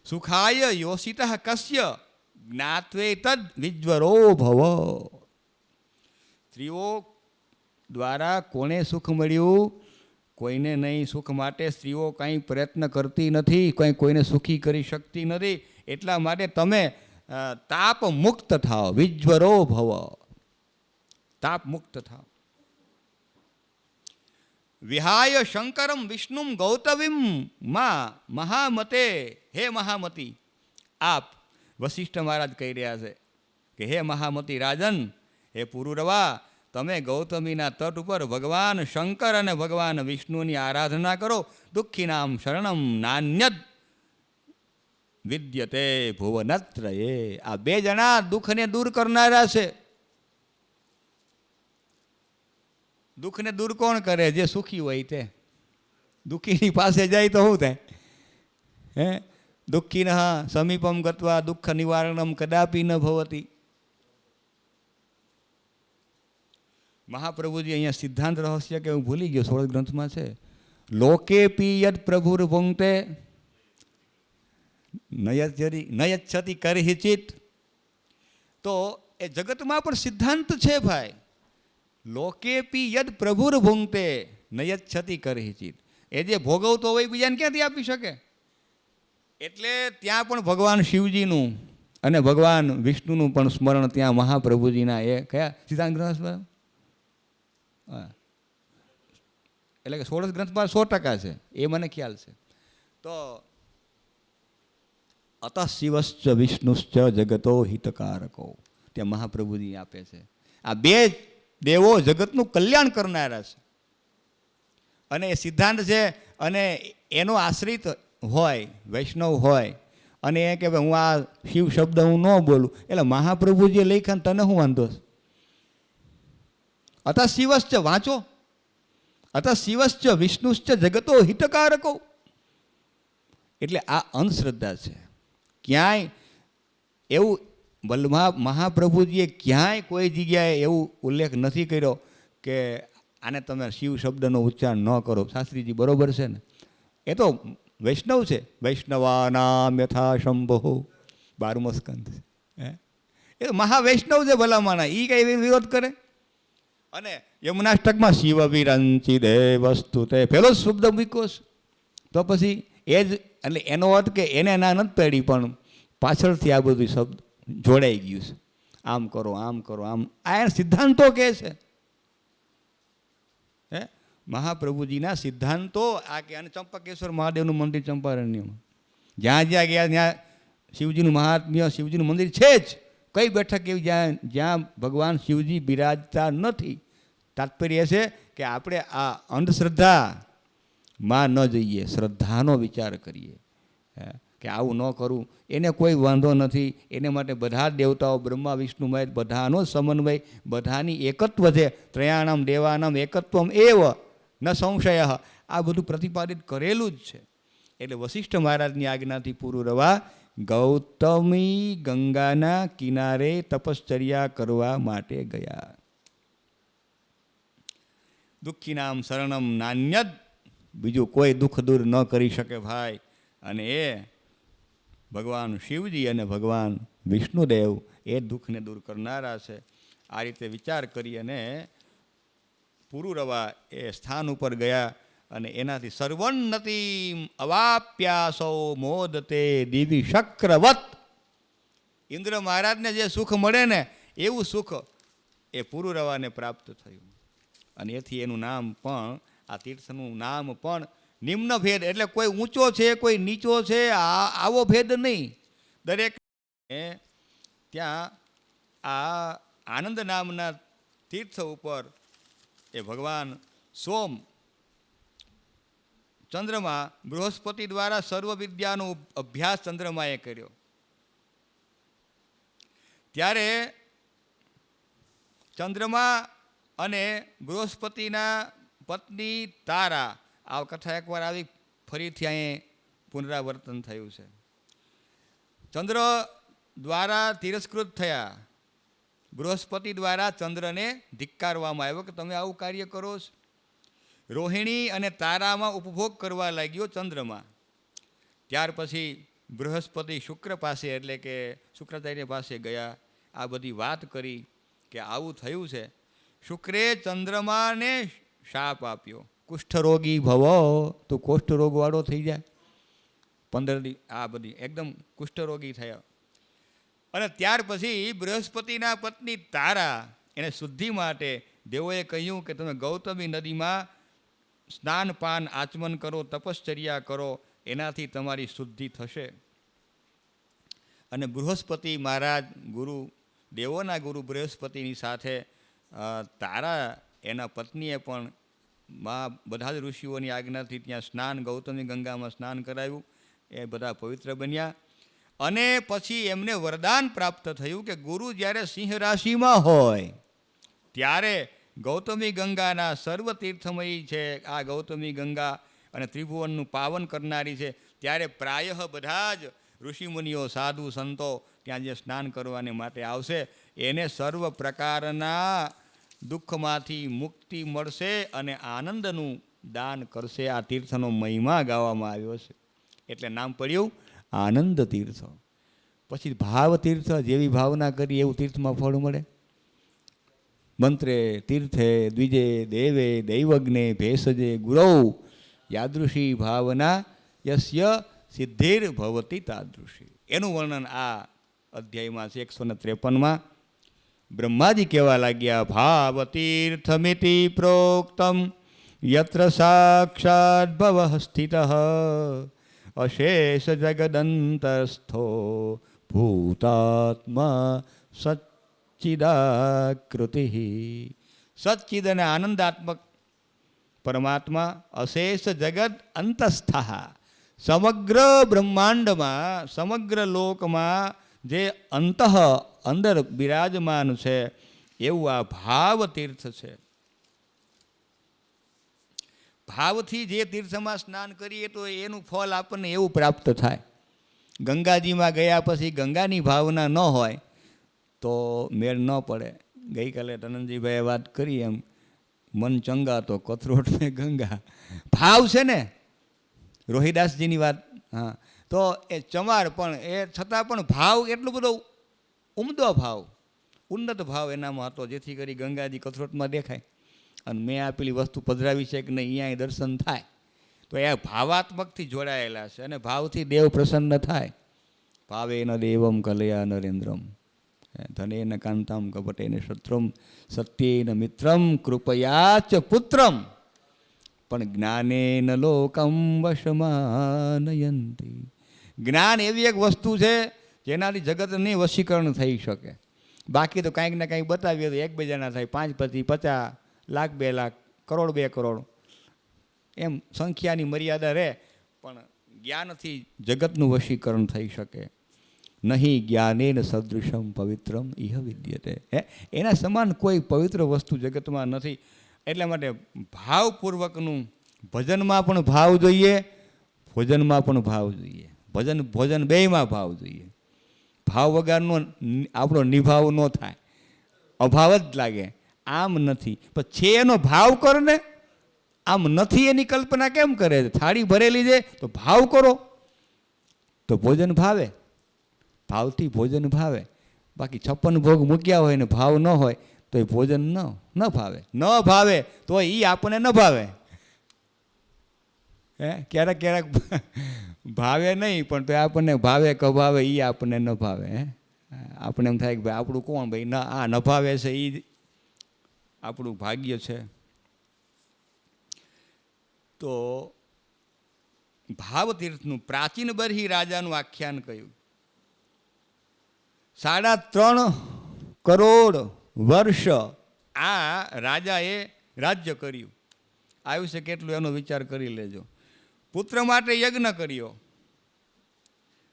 સુખાય યોષિત કસ્ય જ્ઞાત્વે તદ વિજ્વરો ભવ. સ્ત્રીઓ દ્વારા કોને સુખ મળ્યું? કોઈને નહીં. સુખ માટે સ્ત્રીઓ કાંઈ પ્રયત્ન કરતી નથી, કોઈને સુખી કરી શકતી નથી. એટલા માટે તમે તાપ મુક્ત થાઓ, વિજ્વરો ભવ, તાપ મુક્ત થાઓ. વિહાય શંકરમ વિષ્ણુમ ગૌતમીમ માં મહામતે, હે મહામતી. આપ વશિષ્ઠ મહારાજ કહી રહ્યા છે કે હે મહામતી રાજન, હે પુરુરવા, તમે ગૌતમીના તટ ઉપર ભગવાન શંકર અને ભગવાન વિષ્ણુની આરાધના કરો. દુઃખીનામ શરણમ નાન્યદ વિદ્યતે ભુવનત્રયે. આ બે જણા દુઃખને દૂર કરનારા છે. દુઃખને દૂર કોણ કરે? જે સુખી હોય તે. દુઃખીની પાસે જાય તો શું થાય? હે દુઃખીન સમીપમ ગત્વા દુઃખ નિવારણમ કદાપી ન ભવતી. મહાપ્રભુજી અહીંયા સિદ્ધાંત રહસ્ય કે હું ભૂલી ગયો, 16 ગ્રંથમાં છે. લોકે પિયદ પ્રભુર ભુંગતે નયચ્છતિ કરહિચિત. તો એ જગતમાં પણ સિદ્ધાંત છે ભાઈ. લોકેપી યદ પ્રભુર ભુંગતે નયચ્છતિ કરહિચિત. એ જે ભોગવતો હોય બીજાને ક્યાંથી આપી શકે? એટલે ત્યાં પણ ભગવાન શિવજીનું અને ભગવાન વિષ્ણુનું પણ સ્મરણ ત્યાં મહાપ્રભુજીના એ કયા સિદ્ધાંત ગ્રંથ? એટલે કે 16 ગ્રંથમાં 100% છે, એ મને ખ્યાલ છે. તો અતઃ શિવશ્ચ વિષ્ણુશ્ચ જગતો હિતકારકો, ત્યાં મહાપ્રભુજી આપે છે. આ બે દેવો જગતનું કલ્યાણ કરનારા છે. અને એ સિદ્ધાંત છે, અને એનો આશ્રિત હોય, વૈષ્ણવ હોય, અને એ કે ભાઈ હું આ શિવ શબ્દ હું ન બોલું, એટલે મહાપ્રભુજીએ લખ્યા, તને શું વાંધો છે? અતઃ શિવશ્ચ વાંચો, અતઃ શિવશ્ચ વિષ્ણુશ્ચ જગતો હિતકારકો. એટલે આ અંધશ્રદ્ધા છે. ક્યાંય એવું મહાપ્રભુજીએ ક્યાંય કોઈ જગ્યાએ એવું ઉલ્લેખ નથી કર્યો કે આને તમે શિવ શબ્દનો ઉચ્ચારણ ન કરો. શાસ્ત્રીજી બરોબર છે ને? એ તો વૈષ્ણવ છે. વૈષ્ણવાનામ યથા શંભો 12મો સ્કંદ. એ તો મહાવૈષ્ણવ છે ભલામાના, એ કઈ વિરોધ કરે? અને યમુનાષ્ટકમાં શિવ વિરંચિ દેવસ્તુ તે પેલો શબ્દ મૂક્યો છે. તો પછી એ જ, એટલે એનો અર્થ કે એને ના નથી પડી, પણ પાછળથી આ બધું શબ્દ જોડાઈ ગયું છે. આમ કરો, આમ કરો, આમ. આ સિદ્ધાંતો કે છે. હે મહાપ્રભુજીના સિદ્ધાંતો આ કે. અને ચંપકેશ્વર મહાદેવનું મંદિર ચંપારણ્યમાં જ્યાં જ્યાં ગયા ત્યાં શિવજીનું મહાત્મ્ય, શિવજીનું મંદિર છે જ. કઈ બેઠક એવી જ્યાં ભગવાન શિવજી બિરાજતા નથી? તાત્પર્ય છે કે આપણે આ અંધશ્રદ્ધામાં ન જઈએ, શ્રદ્ધાનો વિચાર કરીએ કે આવું ન કરવું. એને કોઈ વાંધો નથી. એને માટે બધા દેવતાઓ બ્રહ્મા વિષ્ણુ મહેશ બધાનો સમન્વય, બધાની એકત્વ છે. ત્રયાણમ દેવાનામ એકત્વમ એવ ન સંશય, આ બધું પ્રતિપાદિત કરેલું જ છે. એટલે વશિષ્ઠ મહારાજની આજ્ઞાથી પુરુરવા ગૌતમી ગંગાના કિનારે તપશ્ચર્યા કરવા માટે ગયા. દુઃખીનામ શરણમ નાન્યદ, બીજું કોઈ દુઃખ દૂર ન કરી શકે ભાઈ. અને એ ભગવાન શિવજી અને ભગવાન વિષ્ણુદેવ એ દુઃખને દૂર કરનારા છે. આ રીતે વિચાર કરી અને પુરુરવા એ સ્થાન ઉપર ગયા અને એનાથી સર્વોન્નતિ અવાપ્યાસો મોદતે દિવી શક્રવત. ઇન્દ્ર મહારાજને જે સુખ મળે ને એવું સુખ એ પુરુરવાને પ્રાપ્ત થયું. અને એથી એનું નામ પણ, આ તીર્થનું નામ પણ નિમ્ન ભેદ, એટલે કોઈ ઊંચો છે કોઈ નીચો છે આવો ભેદ નહીં. દરેક ત્યાં આ આનંદ નામના તીર્થ ઉપર એ ભગવાન સોમ ચંદ્રમા બૃહસ્પતિ દ્વારા સર્વ વિદ્યાનો અભ્યાસ ચંદ્રમાએ કર્યો. ત્યારે ચંદ્રમા અને બૃહસ્પતિના પત્ની તારા, આ કથા એકવાર આવી ફરીથી અહીં પુનરાવર્તન થયું છે. ચંદ્ર દ્વારા તિરસ્કૃત થયા, બૃહસ્પતિ દ્વારા ચંદ્રને ધિક્કારવામાં આવ્યો કે તમે આવું કાર્ય કરો છો. રોહિણી અને તારામાં ઉપભોગ કરવા લાગ્યો ચંદ્રમાં. ત્યાર પછી બૃહસ્પતિ શુક્ર પાસે, એટલે કે શુક્રાચાર્ય પાસે ગયા, આ બધી વાત કરી કે આવું થયું છે. શુક્રે ચંદ્રમાને શાપ આપ્યો, કુષ્ઠરોગી ભવ, તો કુષ્ઠરોગવાળો થઈ જાય. 15 દી આ બધી એકદમ કુષ્ઠરોગી થયા. અને ત્યાર પછી બૃહસ્પતિના પત્ની તારા, એને શુદ્ધિ માટે દેવોએ કહ્યું કે તમે ગૌતમી નદીમાં સ્નાન પાન આચમન કરો, તપશ્ચર્યા કરો, એનાથી તમારી શુદ્ધિ થશે. અને બૃહસ્પતિ મહારાજ ગુરુ, દેવોના ગુરુ બૃહસ્પતિની સાથે તારા એના પત્નીએ પણ બધા જ ઋષિઓની આજ્ઞાથી ત્યાં સ્નાન, ગૌતમી ગંગામાં સ્નાન કરાવ્યું. એ બધા પવિત્ર બન્યા. અને પછી એમને વરદાન પ્રાપ્ત થયું કે ગુરુ જ્યારે સિંહ રાશિમાં હોય ત્યારે ગૌતમી ગંગાના સર્વ તીર્થમયી છે આ ગૌતમી ગંગા, અને ત્રિભુવનનું પાવન કરનારી છે. ત્યારે પ્રાયઃ બધા જ ઋષિમુનિઓ, સાધુ સંતો ત્યાં જે સ્નાન કરવાને માટે આવશે એને સર્વ પ્રકારના દુઃખમાંથી મુક્તિ મળશે અને આનંદનું દાન કરશે. આ તીર્થનો મહિમા ગાવામાં આવ્યો છે, એટલે નામ પડ્યું આનંદ તીર્થ. પછી ભાવ તીર્થ, જેવી ભાવના કરી એવું તીર્થમાં ફળ મળે. મંત્રે તીર્થે દ્વિજે દેવે દૈવજ્ઞે ભેષજે ગુરૌ યાદૃશી ભાવના યસ્ય સિદ્ધિર ભવતી તાદૃશી. એનું વર્ણન આ અધ્યાયમાં છે 153માં. બ્રહ્માજી કહેવા લાગ્યા, ભાવ તીર્થમિતિ પ્રોક્તમ યત્ર સાક્ષાત ભવ સ્થિતઃ અશેષ જગદંતસ્થો ભૂતાત્મા સચ્ચિદાકૃતિ. સચ્ચિદ અને આનંદાત્મક પરમાત્મા, અશેષ જગત અંતસ્થ, સમગ્ર બ્રહ્માંડમાં, સમગ્ર લોકમાં જે અંતઃ અંદર બિરાજમાન છે એવું આ ભાવ તીર્થ છે. ભાવથી જે તીર્થમાં સ્નાન કરીએ તો એનું ફળ આપણને એવું પ્રાપ્ત થાય. ગંગાજીમાં ગયા પછી ગંગાની ભાવના ન હોય તો મેળ ન પડે. ગઈકાલે ધનંજયભાઈએ વાત કરી એમ, મન ચંગા તો કથરોટ ને ગંગા. ભાવ છે ને, રોહિદાસજીની વાત. હા, તો એ ચમાર પણ એ છતાં પણ ભાવ એટલો બધો ઉમદો ભાવ, ઉન્નત ભાવ એનામાં હતો, જેથી કરી ગંગાજી કથરોટમાં દેખાય અને મેં આપેલી વસ્તુ પધરાવી છે કે નહીં અહીંયા દર્શન થાય. તો એ ભાવાત્મકથી જોડાયેલા છે અને ભાવથી દેવ પ્રસન્ન થાય. ભાવે ન દેવમ કલયા નરેન્દ્રમ ધનેન કાંતામ કપટેન શત્રુમ સત્યેન મિત્રમ કૃપયા ચ પુત્રમ પણ જ્ઞાનેન લોકમ વશમાનયંતી. જ્ઞાન એવી એક વસ્તુ છે જેનાથી જગતની વશીકરણ થઈ શકે. બાકી તો કાંઈક ને કાંઈક બતાવીએ તો એકબીજાના થાય, 5 પછી 50, લાખ 2 લાખ, કરોડ 2 કરોડ, એમ સંખ્યાની મર્યાદા રહે. પણ જ્ઞાનથી જગતનું વશીકરણ થઈ શકે. નહીં જ્ઞાનેન સદૃશમ પવિત્રમ ઇહ વિદ્યતે. એના સમાન કોઈ પવિત્ર વસ્તુ જગતમાં નથી. એટલા માટે ભાવપૂર્વકનું ભજનમાં પણ ભાવ જોઈએ, ભોજનમાં પણ ભાવ જોઈએ. ભોજન બેયમાં ભાવ જોઈએ. ભાવ વગરનો આપણો નિભાવ ન થાય, અભાવ જ લાગે. આમ નથી પણ છે એનો ભાવ કરો ને, આમ નથી એની કલ્પના કેમ કરે છે? થાળી ભરેલી છે તો ભાવ કરો તો ભોજન ભાવે, ભાવથી ભોજન ભાવે. બાકી 56 ભોગ મૂક્યા હોય ને ભાવ ન હોય તો એ ભોજન ન ભાવે. ન ભાવે તો એ આપણને ન ભાવે. ક્યારેક ક્યારેક ભાવે નહીં પણ તો આપણને ભાવે કે ભાવે એ આપણને ન ભાવે. આપણે એમ થાય કે ભાઈ આપણું કોણ ભાઈ ના આ ન ભાવે છે એ આપણું ભાગ્ય છે. તો ભાવતીર્થનું પ્રાચીન બરહી રાજાનું આખ્યાન કહ્યું. 3.5 કરોડ વર્ષ આ રાજાએ રાજ્ય કર્યું. આયુષ્ય કેટલું એનો વિચાર કરી લેજો. પુત્ર માટે યજ્ઞ કર્યો.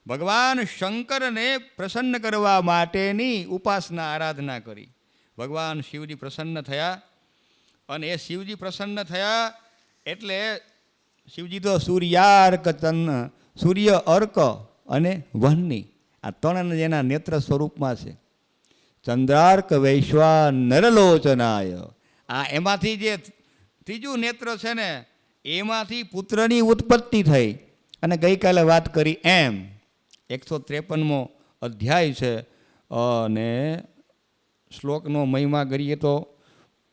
ભગવાન શંકરને પ્રસન્ન કરવા માટેની ઉપાસના આરાધના કરી. ભગવાન શિવજી પ્રસન્ન થયા અને એ શિવજી પ્રસન્ન થયા એટલે શિવજી તો સૂર્ય અર્ક અને વહ્ની આ 3 જેના નેત્ર સ્વરૂપમાં છે. ચંદ્રાર્ક વૈશ્વા નરલોચનાય આ એમાંથી જે ત્રીજું નેત્ર છે ને એમાંથી પુત્રની ઉત્પત્તિ થઈ. અને ગઈકાલે વાત કરી એમ 153મો અધ્યાય છે અને શ્લોકનો મહિમા કરીએ તો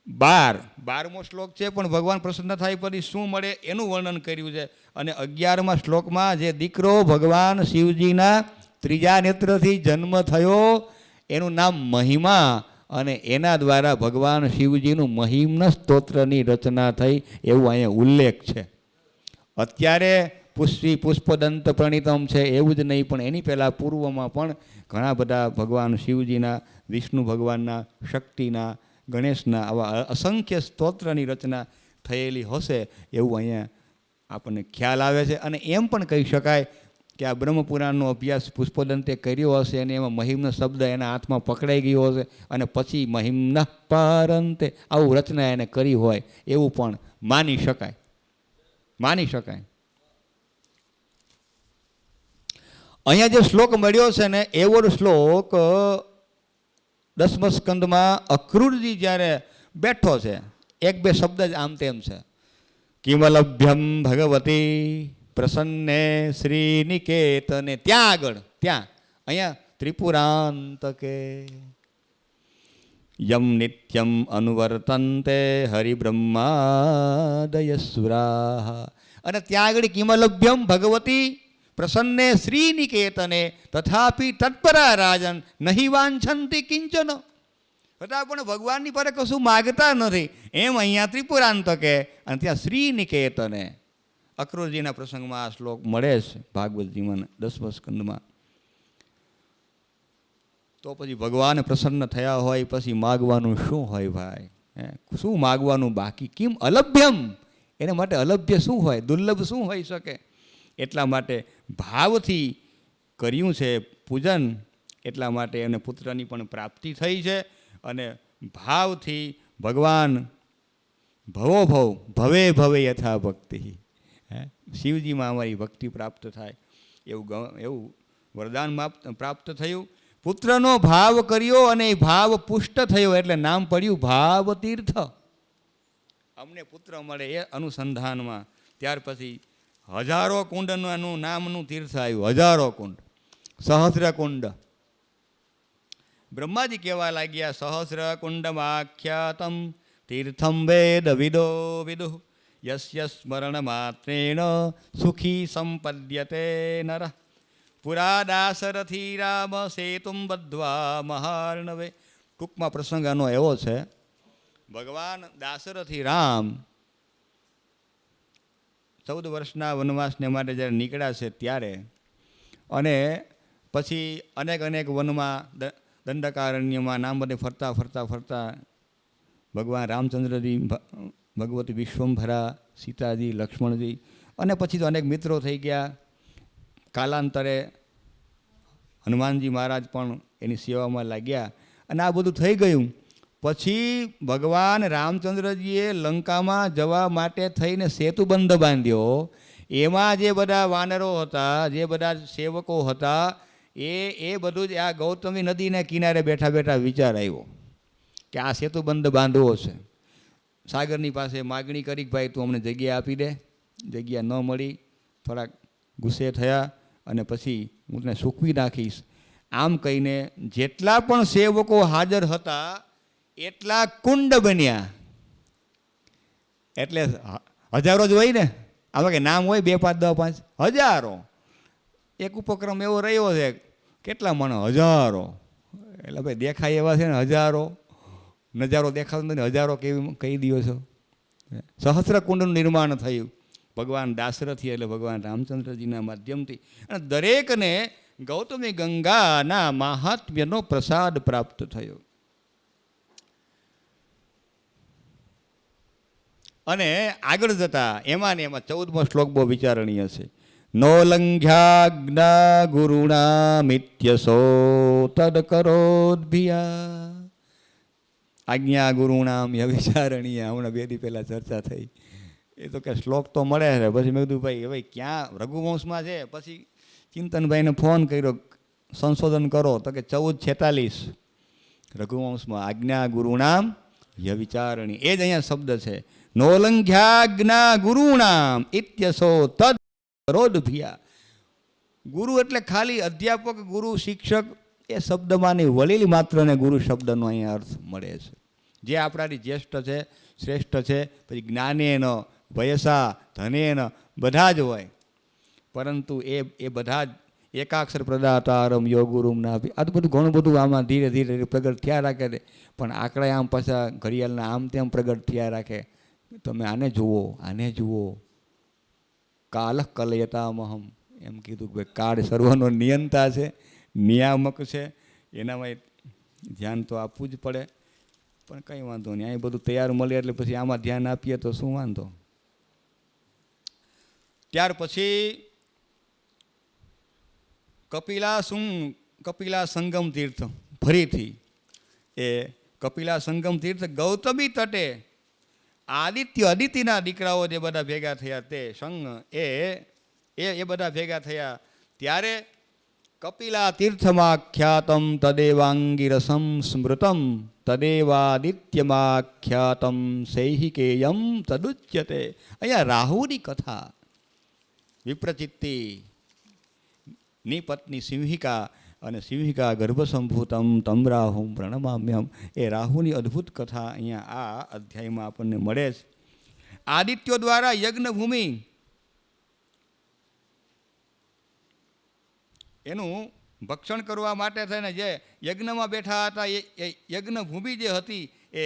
12મો શ્લોક છે. પણ ભગવાન પ્રસન્ન થાય પછી શું મળે એનું વર્ણન કર્યું છે. અને 11મા શ્લોકમાં જે દીકરો ભગવાન શિવજીના ત્રીજા નેત્રથી જન્મ થયો એનું નામ મહિમા અને એના દ્વારા ભગવાન શિવજીનું મહિમ્ન સ્તોત્રની રચના થઈ એવું અહીંયા ઉલ્લેખ છે. અત્યારે પુષ્પદંત પ્રણીતમ છે એવું જ નહીં પણ એની પહેલાં પૂર્વમાં પણ ઘણા બધા ભગવાન શિવજીના, વિષ્ણુ ભગવાનના, શક્તિના, ગણેશના આવા અસંખ્ય સ્તોત્રની રચના થયેલી હશે એવું અહીંયા આપણને ખ્યાલ આવે છે. અને એમ પણ કહી શકાય કે આ બ્રહ્મપુરાણનો અભ્યાસ પુષ્પદંતે કર્યો હશે અને એમાં મહિમ્ન શબ્દ એના હાથમાં પકડાઈ ગયો હશે અને પછી મહિમ્ન પારંતે આવું રચના એને કરી હોય એવું પણ માની શકાય. અહીંયા જે શ્લોક મળ્યો છે ને એવો શ્લોક 10મ સ્કંદમાં અક્રૂરજી જ્યારે બેઠો છે 1-2 શબ્દ જ આમ તેમ છે. કિમલભ્યમ ભગવતી પ્રસન્ને શ્રીનિકેતને ત્યાં આગળ અહીંયા ત્રિપુરાંતકે યમ નિત્યમ અનુવર્તન્તે હરિબ્રહ્માદયસુરા. અને ત્યાં આગળ કિમલભ્યમ ભગવતી પ્રસન્ને શ્રીનિકેતને તથાપી તત્પરા રાજન નહીં વાંછંતી કિંચન. છતાં પણ ભગવાનની પર કશું માગતા નથી એમ અહીંયા ત્રિપુરાંતકે અને ત્યાં શ્રીનિકેતને અક્રૂરજીના પ્રસંગમાં આ શ્લોક મળે છે ભાગવતજીમાં 10મા સ્કંદમાં. તો પછી ભગવાન પ્રસન્ન થયા હોય પછી માગવાનું શું હોય ભાઈ? શું માગવાનું બાકી? કિમ અલભ્યમ, એના માટે અલભ્ય શું હોય? દુર્લભ શું હોઈ શકે? એટલા માટે ભાવથી કર્યું છે પૂજન, એટલા માટે એને પુત્રની પણ પ્રાપ્તિ થઈ છે. અને ભાવથી ભગવાન ભવે ભવે યથા ભક્તિ, શિવજીમાં અમારી ભક્તિ પ્રાપ્ત થાય એવું વરદાન પ્રાપ્ત થયું. પુત્રનો ભાવ કર્યો અને એ ભાવ પુષ્ટ થયો એટલે નામ પડ્યું ભાવતીર્થ. અમને પુત્ર મળે એ અનુસંધાનમાં ત્યાર પછી 1000 કુંડનું નામનું તીર્થ આવ્યું. 1000 કુંડ, સહસ્ર કુંડ. બ્રહ્માજી કહેવા લાગ્યા સહસ્ર કુંડમાખ્યાતમ તીર્થમ વેદ વિદો વિદુ યસ્ય સ્મરણ માત્રેણ સુખી સંપદ્યતે નર પુરા દાસરથી રામ સેતુમ બદ્ધ્વા મહાર્ણવે. ટૂંકમાં પ્રસંગ આનો એવો છે, ભગવાન દાસરથી રામ 14 વર્ષના વનવાસને માટે જ્યારે નીકળ્યા છે ત્યારે અને પછી અનેક વનમાં દંડકારણ્યમાં નામ બધે ફરતા ભગવાન રામચંદ્રજી, ભગવતી વિશ્વંભરા, સીતાજી, લક્ષ્મણજી અને પછી તો અનેક મિત્રો થઈ ગયા. કાલાંતરે હનુમાનજી મહારાજ પણ એની સેવામાં લાગ્યા અને આ બધું થઈ ગયું. પછી ભગવાન રામચંદ્રજીએ લંકામાં જવા માટે થઈને સેતુબંધ બાંધ્યો. એમાં જે બધા વાનરો હતા, જે બધા સેવકો હતા, એ બધું જ આ ગૌતમી નદીને કિનારે બેઠા બેઠા વિચાર આવ્યો કે આ સેતુબંધ બાંધવો છે. સાગરની પાસે માગણી કરી, ભાઈ તું અમને જગ્યા આપી દે. જગ્યા ન મળી, થોડાક ગુસ્સે થયા અને પછી હું તને સૂકવી નાખીશ. આમ કહીને જેટલા પણ સેવકો હાજર હતા એટલા કુંડ બન્યા. એટલે હજારો જ હોય ને, આમાં કે નામ હોય 2, 5, 10, 5 હજારો. એક ઉપક્રમ એવો રહ્યો છે, કેટલા માણો? હજારો. એટલે ભાઈ દેખાય એવા છે ને હજારો. નજારો દેખાતો નથી, હજારો કેવી કહી દો છો. સહસ્ર કુંડનું નિર્માણ થયું ભગવાન દાશરથી એટલે ભગવાન રામચંદ્રજીના માધ્યમથી. અને દરેકને ગૌતમી ગંગાના મહાત્મ્યનો પ્રસાદ પ્રાપ્ત થયો. અને આગળ જતા એમાં ને એમાં 14મો શ્લોક બહુ વિચારણીય છે. નો લંઘ્યાજ્ઞા ગુરુણા મિત્યસો તદ કરોદ્ભિયા. આજ્ઞા ગુરુણામ વિચારણીય. હમણાં 2 દી પહેલાં ચર્ચા થઈ. એ તો કે શ્લોક તો મળે છે. પછી મેં કીધું ભાઈ હવે ક્યાં રઘુવંશમાં છે. પછી ચિંતનભાઈને ફોન કર્યો, સંશોધન કરો. તો કે 1446 રઘુવંશમાં આજ્ઞા ગુરુણામ વિચારણી. એ જ અહીંયા શબ્દ છે. નોલંઘ્યાજ્ઞા ગુરુણામ ઇત્યસો તદ કરોદ્ભિયા. ગુરુ એટલે ખાલી અધ્યાપક, ગુરુ, શિક્ષક એ શબ્દમાંની વલીલ માત્રને ગુરુ શબ્દનો અહીંયા અર્થ મળે છે. જે આપણાથી જ્યેષ્ઠ છે, શ્રેષ્ઠ છે. પછી જ્ઞાનેન, વયસા, ધનેન બધા જ હોય. પરંતુ એ બધા જ એકાક્ષર પ્રદાતારમ યોગુરુમ ના. આ તો બધું ઘણું બધું આમાં ધીરે ધીરે પ્રગટ થયા રાખે છે. પણ આંકડા આમ પાછા ઘડિયાળના આમ તેમ પ્રગટ થયા રાખે. તમે આને જુઓ, આને જુઓ. કાલ કલયતામહમ એમ કીધું કે કાળ સર્વનો નિયંતા છે, નિયામક છે. એનામાં ધ્યાન તો આપવું જ પડે. પણ કંઈ વાંધો નહીં, અહીં બધું તૈયાર મળે એટલે પછી આમાં ધ્યાન આપીએ તો શું વાંધો. ત્યાર પછી કપિલા સંગમ તીર્થ. ફરીથી એ કપિલા સંગમ તીર્થ ગૌતમી તટે અદિતિના દીકરાઓ જે બધા ભેગા થયા તે સંઘ એ બધા ભેગા થયા ત્યારે કપિલા તીર્થમાખ્યાતમ તદેવાંગિરસમ સ્મૃતમ તદેવાદિત્યમાખ્યાતમ સૈહિકેયમ તદુચ્યતે. અહીંયા રાહુની કથા. વિપ્રચિત્તી ની પત્ની સિંહિકા અને સિંહિકા ગર્ભસંભૂતમ તમ રાહુમ પ્રણમામ્યમ. એ રાહુની અદ્ભુત કથા અહીંયા આ અધ્યાયમાં આપણને મળે છે. આદિત્યો દ્વારા યજ્ઞભૂમિ એનું ભક્ષણ કરવા માટે થઈને જે યજ્ઞમાં બેઠા હતા એ યજ્ઞભૂમિ જે હતી એ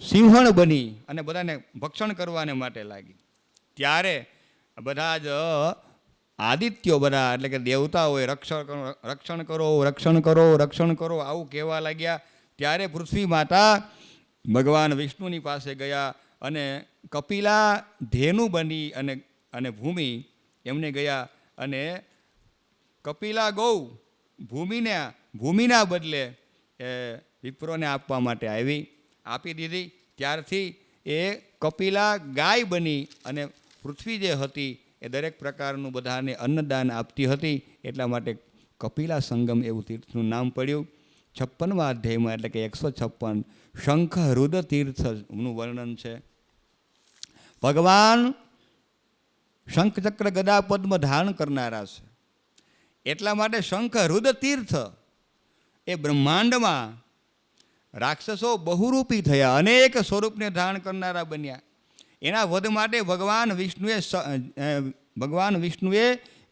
સિંહણ બની અને બધાને ભક્ષણ કરવાને માટે લાગી. ત્યારે બધા જ આદિત્યો બધા એટલે કે દેવતાઓએ રક્ષણ કરો, રક્ષણ કરો, રક્ષણ કરો આવું કહેવા લાગ્યા. ત્યારે પૃથ્વી માતા ભગવાન વિષ્ણુની પાસે ગયા અને કપિલા ધેનુ બની અને ભૂમિ એમને ગયા અને કપિલા ગૌ ભૂમિના બદલે એ વિપ્રોને આપવા માટે આપી દીધી. ત્યારથી એ કપિલા ગાય બની અને પૃથ્વી જે હતી એ દરેક પ્રકારનું બધાને અન્નદાન આપતી હતી. એટલા માટે કપિલા સંગમ એવું તીર્થનું નામ પડ્યું. 56મા અધ્યાયમાં એટલે કે 156 શંખ હૃદ તીર્થનું વર્ણન છે. ભગવાન શંખચક્ર ગદા પદ્મ ધારણ કરનારા છે. એટલા માટે શંખ હૃદ તીર્થ એ બ્રહ્માંડમાં રાક્ષસો બહુરૂપી થયા, અનેક સ્વરૂપને ધારણ કરનારા બન્યા. એના વધ માટે ભગવાન વિષ્ણુએ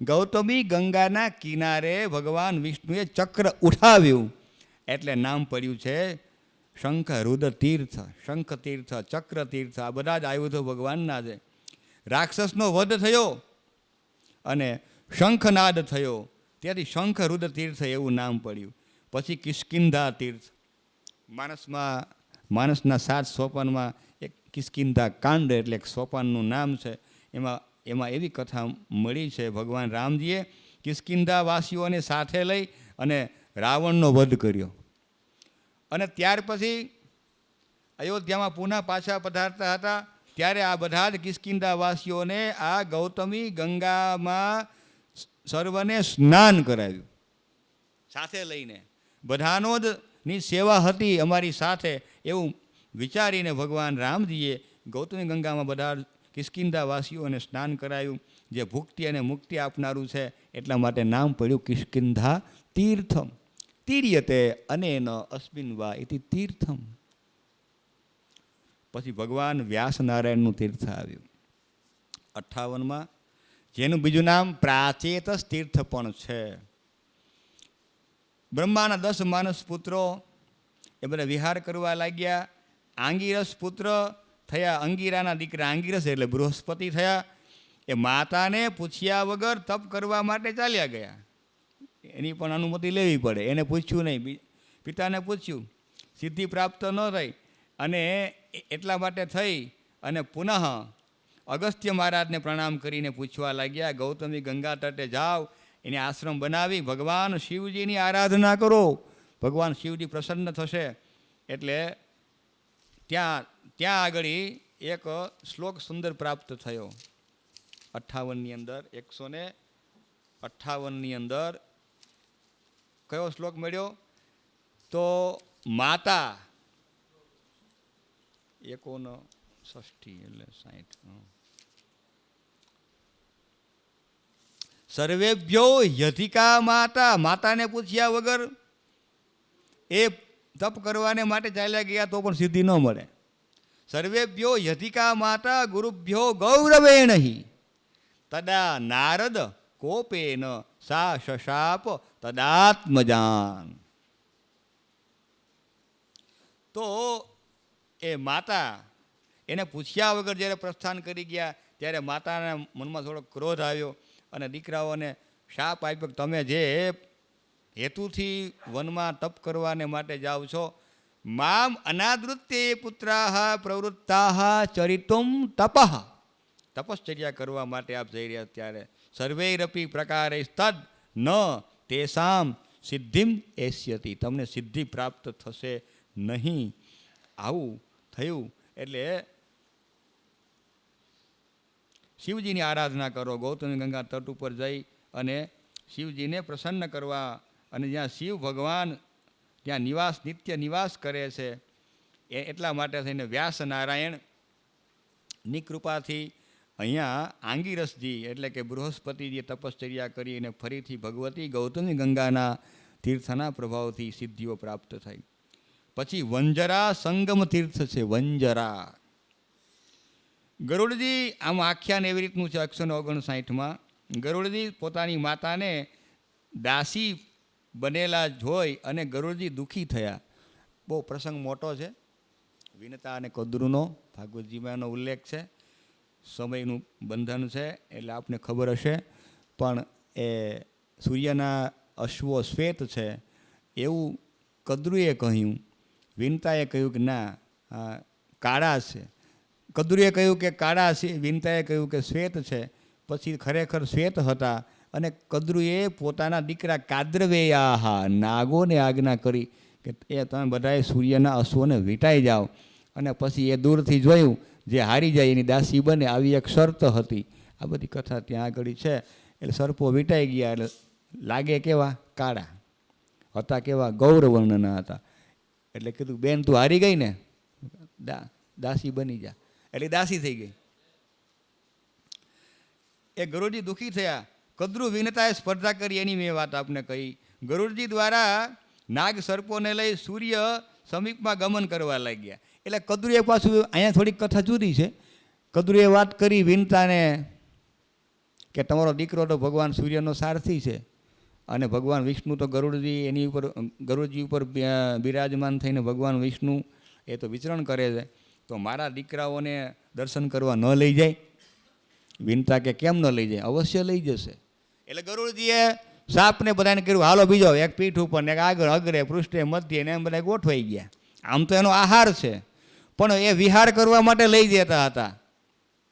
ગૌતમી ગંગાના કિનારે ભગવાન વિષ્ણુએ ચક્ર ઉઠાવ્યું એટલે નામ પડ્યું છે શંખ હૃદ તીર્થ. શંખ તીર્થ, ચક્ર તીર્થ આ બધા જ આયુધો ભગવાનના છે. રાક્ષસનો વધ થયો અને શંખનાદ થયો ત્યાંથી શંખ હૃદ તીર્થ એવું નામ પડ્યું. પછી કિષ્કિંધા તીર્થ. માણસના 7 સોપાનમાં એક કિષ્કિંધા કાંડ એટલે એક સોપાનનું નામ છે. એમાં એવી કથા મળી છે ભગવાન રામજીએ કિષ્કિંધા વાસીઓને સાથે લઈ અને રાવણનો વધ કર્યો. અને ત્યાર પછી અયોધ્યામાં પુનઃ પાછા પધારતા હતા ત્યારે આ બધા જ કિષ્કિંધાવાસીઓને આ ગૌતમી ગંગામાં સર્વને સ્નાન કરાવ્યું સાથે લઈને. બધાનો જ ની સેવા હતી અમારી સાથે એવું વિચારીને ભગવાન રામજીએ ગૌતમી ગંગામાં બધા કિષ્કિંધાવાસીઓને સ્નાન કરાયું, જે ભુક્તિ અને મુક્તિ આપનારું છે. એટલા માટે નામ પડ્યું કિષ્કિંધા તીર્થમ. તીર્યતે અનેન અસ્મિન વા ઇતિ તીર્થમ. પછી ભગવાન વ્યાસનારાયણનું તીર્થ આવ્યું 58માં, જેનું બીજું નામ પ્રાચેતસ તીર્થ પણ છે. બ્રહ્માના 10 માનસ પુત્રો એ બધા વિહાર કરવા લાગ્યા. આંગિરસ પુત્ર થયા, અંગિરાના દીકરા આંગિરસ એટલે બૃહસ્પતિ થયા. એ માતાને પૂછ્યા વગર તપ કરવા માટે ચાલ્યા ગયા. એની પણ અનુમતિ લેવી પડે. એને પૂછ્યું નહીં, પિતાને પૂછ્યું, સિદ્ધિ પ્રાપ્ત ન થઈ અને એટલા માટે થઈ અને પુનઃ અગસ્ત્ય મહારાજને પ્રણામ કરીને પૂછવા લાગ્યા, ગૌતમી ગંગા તટે જાઓ, એને આશ્રમ બનાવી ભગવાન શિવજીની આરાધના કરો, ભગવાન શિવજી પ્રસન્ન થશે. એટલે ત્યાં આગળ એક શ્લોક સુંદર પ્રાપ્ત થયો 58ની અંદર. 158ની અંદર કયો શ્લોક મળ્યો? તો માતા 59 એટલે 60. સર્વેભ્યો યધિકા માતા. માતાને પૂછ્યા વગર એ તપ કરવાને માટે ચાલ્યા ગયા તો પણ સિદ્ધિ ન મળે. સર્વેભ્યો યધિકા માતા ગુરુભ્યો ગૌરવેણહિ તદા નારદ કોપેન સા શશાપ તદાત્મજાન. તો એ માતા એને પૂછ્યા વગર જ્યારે પ્રસ્થાન કરી ગયા ત્યારે માતાના મનમાં થોડો ક્રોધ આવ્યો અને દીકરાઓને શાપ આપ્યો કે તમે જે હેતુથી વનમાં તપ કરવાને માટે જાઓ છો, મામ અનાદૃત્ય પુત્રાહ પ્રવૃત્તાહ ચરિતુમ તપઃ. તપશ્ચર્યા કરવા માટે આપ જઈ રહ્યા ત્યારે સર્વૈરપી પ્રકારે તદ ન તેસામ સિદ્ધિમ એસ્યતિ. તમને સિદ્ધિ પ્રાપ્ત થશે નહીં. આવું થયું એટલે શિવજીની આરાધના કરો. ગૌતમી ગંગા તટ ઉપર જઈ અને શિવજીને પ્રસન્ન કરવા, અને જ્યાં શિવ ભગવાન ત્યાં નિત્ય નિવાસ કરે છે એટલા માટે થઈને વ્યાસ નારાયણની કૃપાથી અહીંયા આંગિરસજી એટલે કે બૃહસ્પતિજીએ તપશ્ચર્યા કરી અને ફરીથી ભગવતી ગૌતમી ગંગાના તીર્થના પ્રભાવથી સિદ્ધિઓ પ્રાપ્ત થઈ. પછી વંજરા સંગમ તીર્થ છે. વંજરા ગરુડજી, આમ આખ્યાન એવી રીતનું છે 159માં. ગરુડજી પોતાની માતાને દાસી બનેલા જોઈ અને ગરુડજી દુઃખી થયા. બહુ પ્રસંગ મોટો છે. વિનતા અને કદ્રુનો ભાગવતજીમાં એનો ઉલ્લેખ છે. સમયનું બંધન છે એટલે આપને ખબર હશે. પણ એ સૂર્યના અશ્વો શ્વેત છે એવું કદ્રુએ કહ્યું. વિનતાએ કહ્યું કે ના કાળા છે. કદ્રુએ કહ્યું કે કાળા છે, વિનતાએ કહ્યું કે શ્વેત છે. પછી ખરેખર શ્વેત હતા અને કદ્રુએ પોતાના દીકરા કાદ્રવેયાહા નાગોને આજ્ઞા કરી કે એ તમે બધાએ સૂર્યના અશ્વને વીંટાઈ જાઓ. અને પછી એ દૂરથી જોયું, જે હારી જાય એની દાસી બને, આવી એક શરત હતી. આ બધી કથા ત્યાં આગળ છે. એટલે સર્પો વીંટાઈ ગયા એટલે લાગે કેવા? કાળા હતા. કેવા? ગૌરવર્ણના હતા. એટલે કીધું બેન તું હારી ગઈ ને, દાસી બની જા. એટલે દાસી થઈ ગઈ. એ ગરુડજી દુઃખી થયા. કદ્રુ વિનતાએ સ્પર્ધા કરી એની મેં વાત આપને કહી. ગરુડજી દ્વારા નાગ સર્પોને લઈ સૂર્ય સમીપમાં ગમન કરવા લાગ્યા. એટલે કદ્રુએ પાછું અહીંયા થોડીક કથા જુદી છે. કદ્રુએ વાત કરી વિનતાને કે તમારો દીકરો તો ભગવાન સૂર્યનો સારથી છે અને ભગવાન વિષ્ણુ તો ગરુડજી ઉપર બિરાજમાન થઈને ભગવાન વિષ્ણુ એ તો વિચરણ કરે છે, તો મારા દીકરાઓને દર્શન કરવા ન લઈ જાય? વિનતા કે કેમ ન લઈ જાય? અવશ્ય લઈ જશે. એટલે ગરુડજીએ સાપને બધાને કર્યું હાલો બીજો એક પીઠ ઉપર ને એક આગળ અગ્રે પૃષ્ઠે મધ્ય ને એમ બધા ગોઠવાઈ ગયા. આમ તો એનો આહાર છે પણ એ વિહાર કરવા માટે લઈ જતા હતા.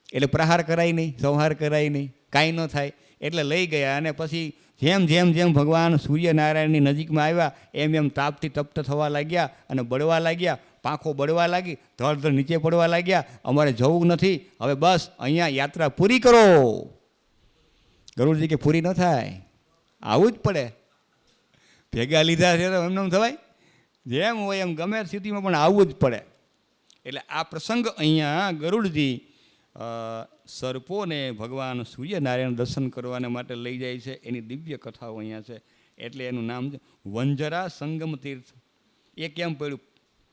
એટલે પ્રહાર કરાય નહીં, સંહાર કરાય નહીં, કાંઈ ન થાય એટલે લઈ ગયા. અને પછી જેમ જેમ જેમ ભગવાન સૂર્યનારાયણની નજીકમાં આવ્યા એમ એમ તાપથી તપ્ત થવા લાગ્યા અને બળવા લાગ્યા. પાંખો બળવા લાગી, ધડ નીચે પડવા લાગ્યા, અમારે જવું નથી, હવે બસ અહીંયા યાત્રા પૂરી કરો. ગરુડજી કે પૂરી ન થાય, આવવું જ પડે. ભેગા લીધા છે તો એમને એમ થવાય, જેમ હોય એમ ગમે સ્થિતિમાં પણ આવવું જ પડે. એટલે આ પ્રસંગ અહીંયા ગરુડજી સર્પોને ભગવાન સૂર્યનારાયણ દર્શન કરવાને માટે લઈ જાય છે. એની દિવ્ય કથાઓ અહીંયા છે. એટલે એનું નામ છે વંજરા સંગમ તીર્થ. એ કેમ પડ્યું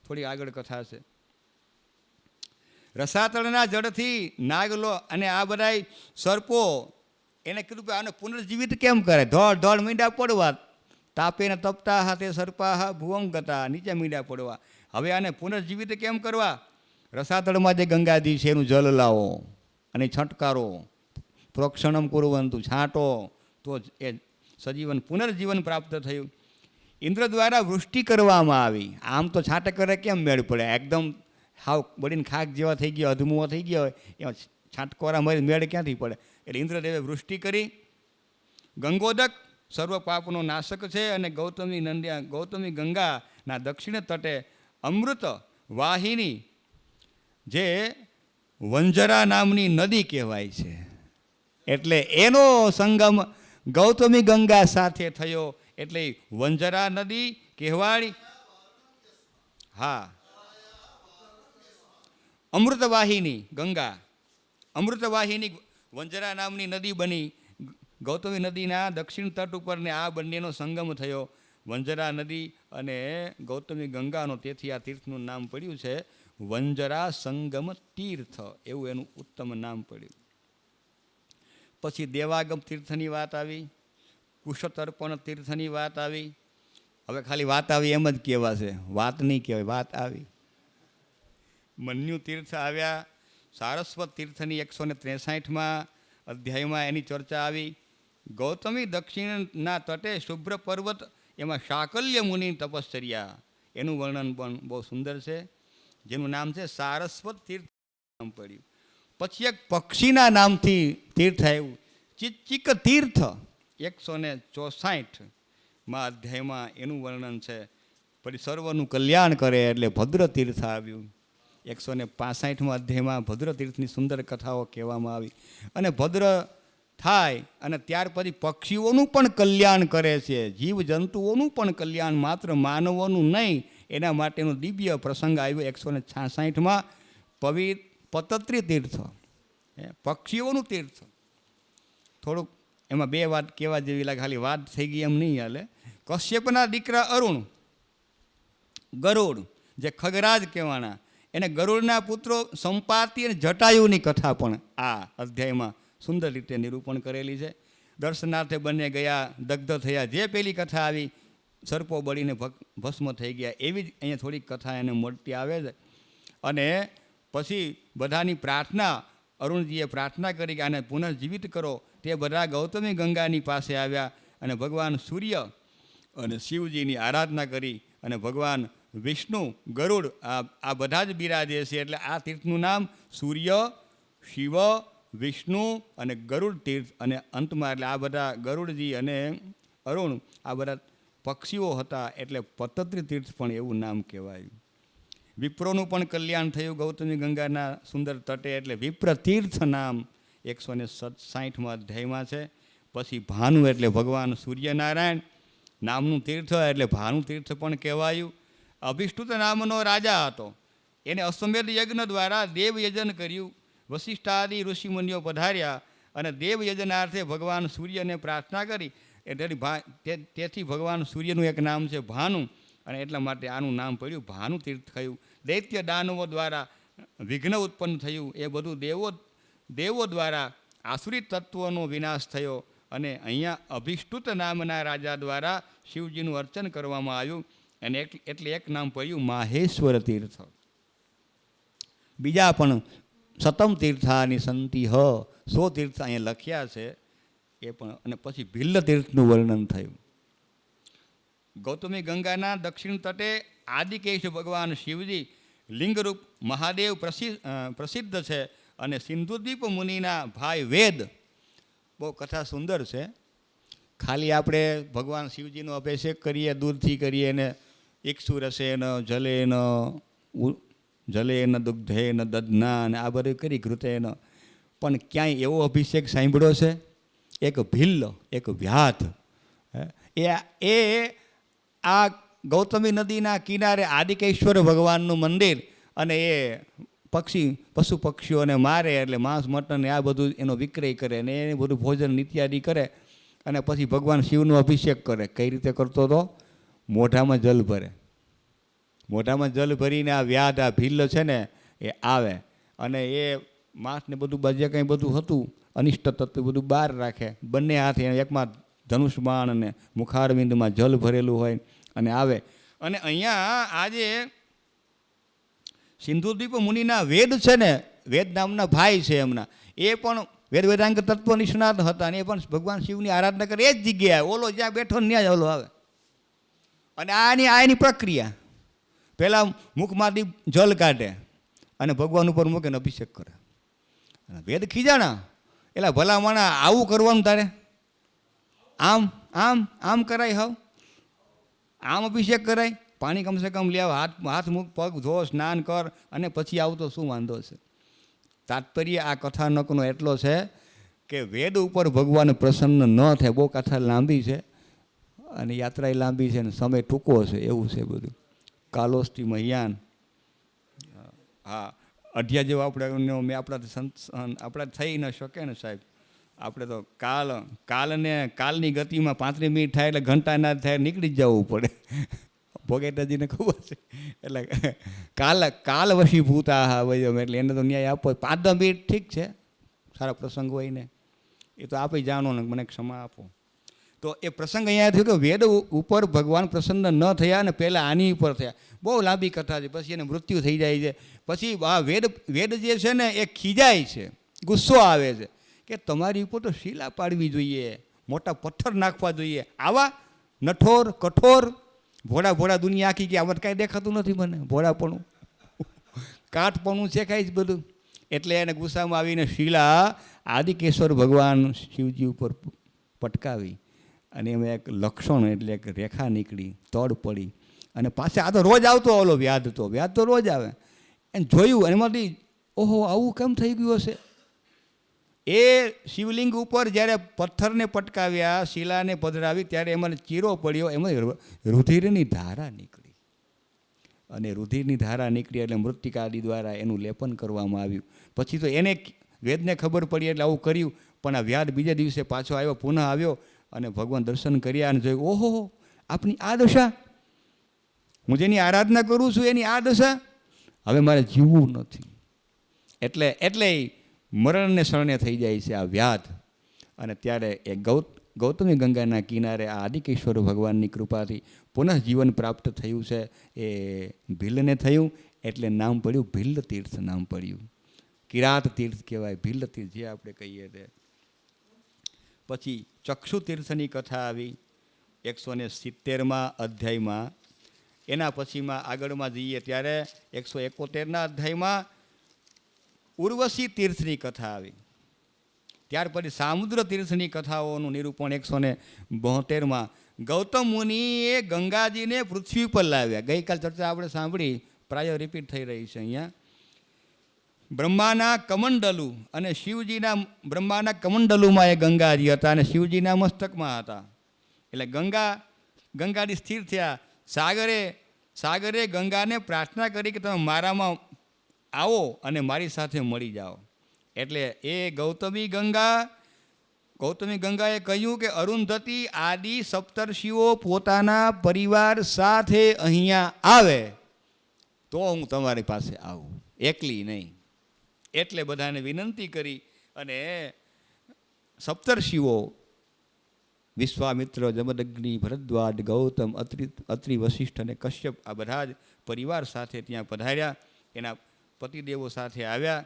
થોડી આગળ કથા છે. રસાતળના જળથી નાગલો અને આ બધા સર્પો એને કીધું કે આને પુનર્જીવિત કેમ કરે. ધોળ મીંડા પડવા, તાપે ને તપતા હાથે સર્પા ભુવમ ગતા, નીચે મીંડા પડવા. હવે આને પુનર્જીવિત કેમ કરવા. રસાતળમાં જે ગંગાજી છે એનું જલ લાવો અને છંટકારો, પ્રોક્ષણમ કુર્વંતુ, છાંટો તો એ સજીવન પુનર્જીવન પ્રાપ્ત થયું. ઇન્દ્ર દ્વારા વૃષ્ટિ કરવામાં આવી. આમ તો છાંટે કરે કેમ મેળ પડે, એકદમ હાવ બળીને ખાક જેવા થઈ ગયા, અધમુઓ થઈ ગયા હોય એમાં છાંટકોરા મારી મેળ ક્યાંથી પડે. એટલે ઇન્દ્રદેવે વૃષ્ટિ કરી. ગંગોદક સર્વ પાપનો નાશક છે અને ગૌતમી ગંગાના દક્ષિણ તટે અમૃત વાહિની જે વંજરા નામની નદી કહેવાય છે. એટલે એનો સંગમ ગૌતમી ગંગા સાથે થયો. એટલે વંજરા નદી કહેવાડી. હા, અમૃતવાહિની ગંગા, અમૃતવાહિની વંજરા નામની નદી બની. ગૌતમી નદીના દક્ષિણ તટ ઉપર ને આ બંનેનો સંગમ થયો, વંજરા નદી અને ગૌતમી ગંગાનો. તેથી આ તીર્થનું નામ પડ્યું છે વંજરા સંગમ તીર્થ, એવું એનું ઉત્તમ નામ પડ્યું. પછી દેવાગમ તીર્થની વાત આવી, કુશતર્પણ તીર્થની વાત આવી. હવે ખાલી વાત આવી એમ જ કહેવાશે, વાત નહીં કહેવાય, વાત આવી. મન્યુ તીર્થ આવ્યા. સારસ્વત તીર્થની 163માં અધ્યાયમાં એની ચર્ચા આવી. ગૌતમી દક્ષિણના તટે શુભ્ર પર્વત, એમાં શાકલ્ય મુનિ તપશ્ચર્યા, એનું વર્ણન પણ બહુ સુંદર છે, જેનું નામ છે સારસ્વત તીર્થ નામ પડ્યું. પછી એક પક્ષીના નામથી તીર્થ આવ્યું, ચિક તીર્થ, 164માં અધ્યાયમાં એનું વર્ણન છે. પછી સર્વનું કલ્યાણ કરે એટલે ભદ્ર તીર્થ આવ્યું. 165માં અધ્યાયમાં ભદ્ર તીર્થની સુંદર કથાઓ કહેવામાં આવી. અને ભદ્ર થાય અને ત્યાર પછી પક્ષીઓનું પણ કલ્યાણ કરે છે, જીવ જંતુઓનું પણ કલ્યાણ, માત્ર માનવોનું નહીં. એના માટેનો દિવ્ય પ્રસંગ આવ્યો 166માં પતત્રી તીર્થ, પક્ષીઓનું તીર્થ. થોડુંક એમાં બે વાત કહેવા જેવી લાગે, ખાલી વાત થઈ ગઈ એમ નહીં હાલે. કશ્યપના દીકરા અરુણ, ગરુડ જે ખગરાજ કહેવાના, એને ગરુડના પુત્રો સંપાતિ અને જટાયુની કથા પણ આ અધ્યાયમાં સુંદર રીતે નિરૂપણ કરેલી છે. દર્શનાર્થે બંને ગયા, દગ્ધ થયા. જે પેલી કથા આવી સર્પો બળીને ભસ્મ થઈ ગયા, એવી જ અહીંયા થોડીક કથા એને મળતી આવે છે. અને પછી બધાની પ્રાર્થના, અરુણજીએ પ્રાર્થના કરી કે આને પુનઃજીવિત કરો. તે બધા ગૌતમી ગંગાની પાસે આવ્યા અને ભગવાન સૂર્ય અને શિવજીની આરાધના કરી. અને ભગવાન વિષ્ણુ, ગરુડ આ બધા જ બિરાજે છે. એટલે આ તીર્થનું નામ સૂર્ય, શિવ, વિષ્ણુ અને ગરુડ તીર્થ. અને અંતમાં એટલે આ બધા ગરુડજી અને અરુણ આ બધા પક્ષીઓ હતા, એટલે પતત્રી તીર્થ પણ એવું નામ કહેવાયું. વિપ્રોનું પણ કલ્યાણ થયું ગૌતમી ગંગાના સુંદર તટે, એટલે વિપ્ર તીર્થ નામ 167માં અધ્યાયમાં છે. પછી ભાનુ એટલે ભગવાન સૂર્યનારાયણ નામનું તીર્થ, એટલે ભાનુ તીર્થ પણ કહેવાયું. અભિષ્ટુત નામનો રાજા હતો, એને અશ્વમેધ યજ્ઞ દ્વારા દેવયજન કર્યું. વશિષ્ઠાદિ ઋષિમુનિઓ પધાર્યા અને દેવયજનાર્થે ભગવાન સૂર્યને પ્રાર્થના કરી. તેથી ભગવાન સૂર્યનું એક નામ છે ભાનુ, અને એટલા માટે આનું નામ પડ્યું ભાનુ તીર્થ થયું. દૈત્ય દાનવો દ્વારા વિઘ્ન ઉત્પન્ન થયું, એ બધું દેવો દ્વારા આસુરી તત્વોનો વિનાશ થયો. અને અહીંયા અભિષ્ટુત નામના રાજા દ્વારા શિવજીનું અર્ચન કરવામાં આવ્યું, અને એટલે એક નામ પડ્યું માહેશ્વર તીર્થ. બીજા પણ સતમ તીર્થાની સંતિ 100 તીર્થ અહીંયા લખ્યા છે એ પણ. અને પછી ભિલ્લ તીર્થનું વર્ણન થયું. ગૌતમી ગંગાના દક્ષિણ તટે આદિકેશ ભગવાન શિવજી લિંગરૂપ મહાદેવ પ્રસિદ્ધ છે. અને સિંધુદ્વીપ મુનિના ભાઈ વેદ, બહુ કથા સુંદર છે. ખાલી આપણે ભગવાન શિવજીનો અભિષેક કરીએ, દૂધથી કરીએ, ને ઇક્ષુ રસેન જલેન જલેન દુગ્ધેન દધના અને આ બધું કરી ઘૃતેન, પણ ક્યાંય એવો અભિષેક સાંભળ્યો છે? એક ભીલ્લ, એક વ્યાધ, એ આ ગૌતમી નદીના કિનારે આદિકેશ્વર ભગવાનનું મંદિર, અને એ પશુ પક્ષીઓને મારે, એટલે માંસ મટન આ બધું એનો વિક્રય કરે અને એ બધું ભોજન ઇત્યાદિ કરે, અને પછી ભગવાન શિવનો અભિષેક કરે. કઈ રીતે કરતો હતો? મોઢામાં જલ ભરે. મોઢામાં જલ ભરીને આ વ્યાધ, આ ભીલ્લ છે ને, એ આવે અને એ માંસ ને બધું જે કંઈ બધું હતું અનિષ્ટ તત્વ બધું બહાર રાખે. બંને હાથે એકમાં ધનુષ બાણ અને મુખારવિંદમાં જલ ભરેલું હોય અને આવે. અને અહીંયા આજે સિંધુદ્વીપ મુનિના વેદ છે ને, વેદ નામના ભાઈ છે એમના, એ પણ વેદાંગ તત્વ નિષ્ણાત હતા, અને એ પણ ભગવાન શિવની આરાધના કરે એ જ જગ્યાએ. ઓલો જ્યાં બેઠો ને ત્યાં જ ઓલો આવે. અને આની પ્રક્રિયા, પહેલાં મુખમાંથી જલ કાઢે અને ભગવાન ઉપર મૂકીને અભિષેક કરે. વેદ ખીજાણા, એટલે ભલા માણા આવું કરવાનું તારે? આમ આમ આમ કરાય? હાવ આમ અભિષેક કરાય? પાણી કમસે કમ લેવા, હાથ મુખ પગ ધો, સ્નાન કર અને પછી આવતો શું વાંધો છે? તાત્પર્ય આ કથાનકનો એટલો છે કે વેદ ઉપર ભગવાન પ્રસન્ન ન થાય. બહુ કથા લાંબી છે અને યાત્રાએ લાંબી છે ને સમય ટૂંકો છે, એવું છે બધું. કાલોસ્તી મહ્યાન, હા, અઢિયા જેવા આપણે મેં આપણા થઈ ન શકે ને સાહેબ. આપણે તો કાલની ગતિમાં 35 મિનિટ થાય એટલે ઘંટા ના થાય નીકળી જ જવું પડે. ભોગેટાજીને ખબર છે, એટલે કાલ વશીભૂતા હા, એટલે એને તો ન્યાય આપો. 5-10 મિનિટ ઠીક છે, સારા પ્રસંગ હોય ને એ તો આપે જાણો ને, મને ક્ષમા આપો. તો એ પ્રસંગ અહીંયા થયો કે વેદ ઉપર ભગવાન પ્રસન્ન ન થયા અને પહેલાં આની ઉપર થયા. બહુ લાંબી કથા છે, પછી એને મૃત્યુ થઈ જાય છે. પછી આ વેદ જે છે ને એ ખીજાય છે, ગુસ્સો આવે છે કે તમારી ઉપર તો શીલા પાડવી જોઈએ, મોટા પથ્થર નાખવા જોઈએ. આવા નઠોર કઠોર ભોળા દુનિયા આખી કે આમાં કાંઈ દેખાતું નથી મને, ભોળાપણું કાઠપણું છે કાંઈ જ બધું. એટલે એને ગુસ્સામાં આવીને શીલા આદિકેશ્વર ભગવાન શિવજી ઉપર પટકાવી અને એમાં એક લક્ષણ એટલે એક રેખા નીકળી, તડ પડી અને પાછા આ તો રોજ આવતો ઓલો વ્યાધ તો રોજ આવે. એને જોયું અને એમાંથી ઓહો આવું કેમ થઈ ગયું હશે. એ શિવલિંગ ઉપર જ્યારે પથ્થરને પટકાવ્યા, શિલાને પધરાવી, ત્યારે એમાં ચીરો પડ્યો, એમાં રુધિરની ધારા નીકળી. અને રુધિરની ધારા નીકળી એટલે મૃત્તિકાદિ દ્વારા એનું લેપન કરવામાં આવ્યું. પછી તો એને વેદને ખબર પડી એટલે આવું કર્યું. પણ આ વ્યાધ બીજા દિવસે પાછો આવ્યો, પુનઃ આવ્યો અને ભગવાન દર્શન કર્યા અને જોયું, ઓહો આપની આ દશા, હું જેની આરાધના કરું છું એની આ દશા, હવે મારે જીવવું નથી. એટલે મરણને શરણે થઈ જાય છે આ વ્યાધ. અને ત્યારે એ ગૌતમી ગંગાના કિનારે આ આદિકેશ્વર ભગવાનની કૃપાથી પુનઃ જીવન પ્રાપ્ત થયું છે. એ ભીલને થયું એટલે નામ પડ્યું ભીલ તીર્થ નામ પડ્યું. કિરાત તીર્થ કહેવાય, ભીલ તીર્થ જે આપણે કહીએ તે. પછી ચક્ષુ તીર્થની કથા આવી 170મા અધ્યાયમાં. એના પછીમાં આગળમાં જઈએ ત્યારે 171ના અધ્યાયમાં ઉર્વશી તીર્થની કથા આવી. ત્યાર પછી સામુદ્ર તીર્થની કથાઓનું નિરૂપણ 172માં. ગૌતમ મુનિએ ગંગાજીને પૃથ્વી પર લાવ્યા. ગઈકાલ ચર્ચા આપણે સાંભળી, પ્રાય રિપીટ થઈ રહી છે અહીંયા. બ્રહ્માના કમંડલુ અને બ્રહ્માના કમંડલુમાં એ ગંગાજી હતા અને શિવજીના મસ્તકમાં હતા. એટલે ગંગાજી સ્થિર થયા. સાગરે ગંગાને પ્રાર્થના કરી કે તમે મારામાં આવો અને મારી સાથે મળી જાઓ. એટલે એ ગૌતમી ગંગાએ કહ્યું કે અરુંધતી આદિ સપ્તર્ષિઓ પોતાના પરિવાર સાથે અહીંયા આવે તો હું તમારી પાસે આવું, એકલી નહીં. એટલે બધાને વિનંતી કરી અને સપ્તર્ષિઓ વિશ્વામિત્ર, જમદગ્નિ, ભરદ્વાજ, ગૌતમ, અત્રિ, વશિષ્ઠ અને કશ્યપ આ બધા જ પરિવાર સાથે ત્યાં પધાર્યા. એના પતિદેવો સાથે આવ્યા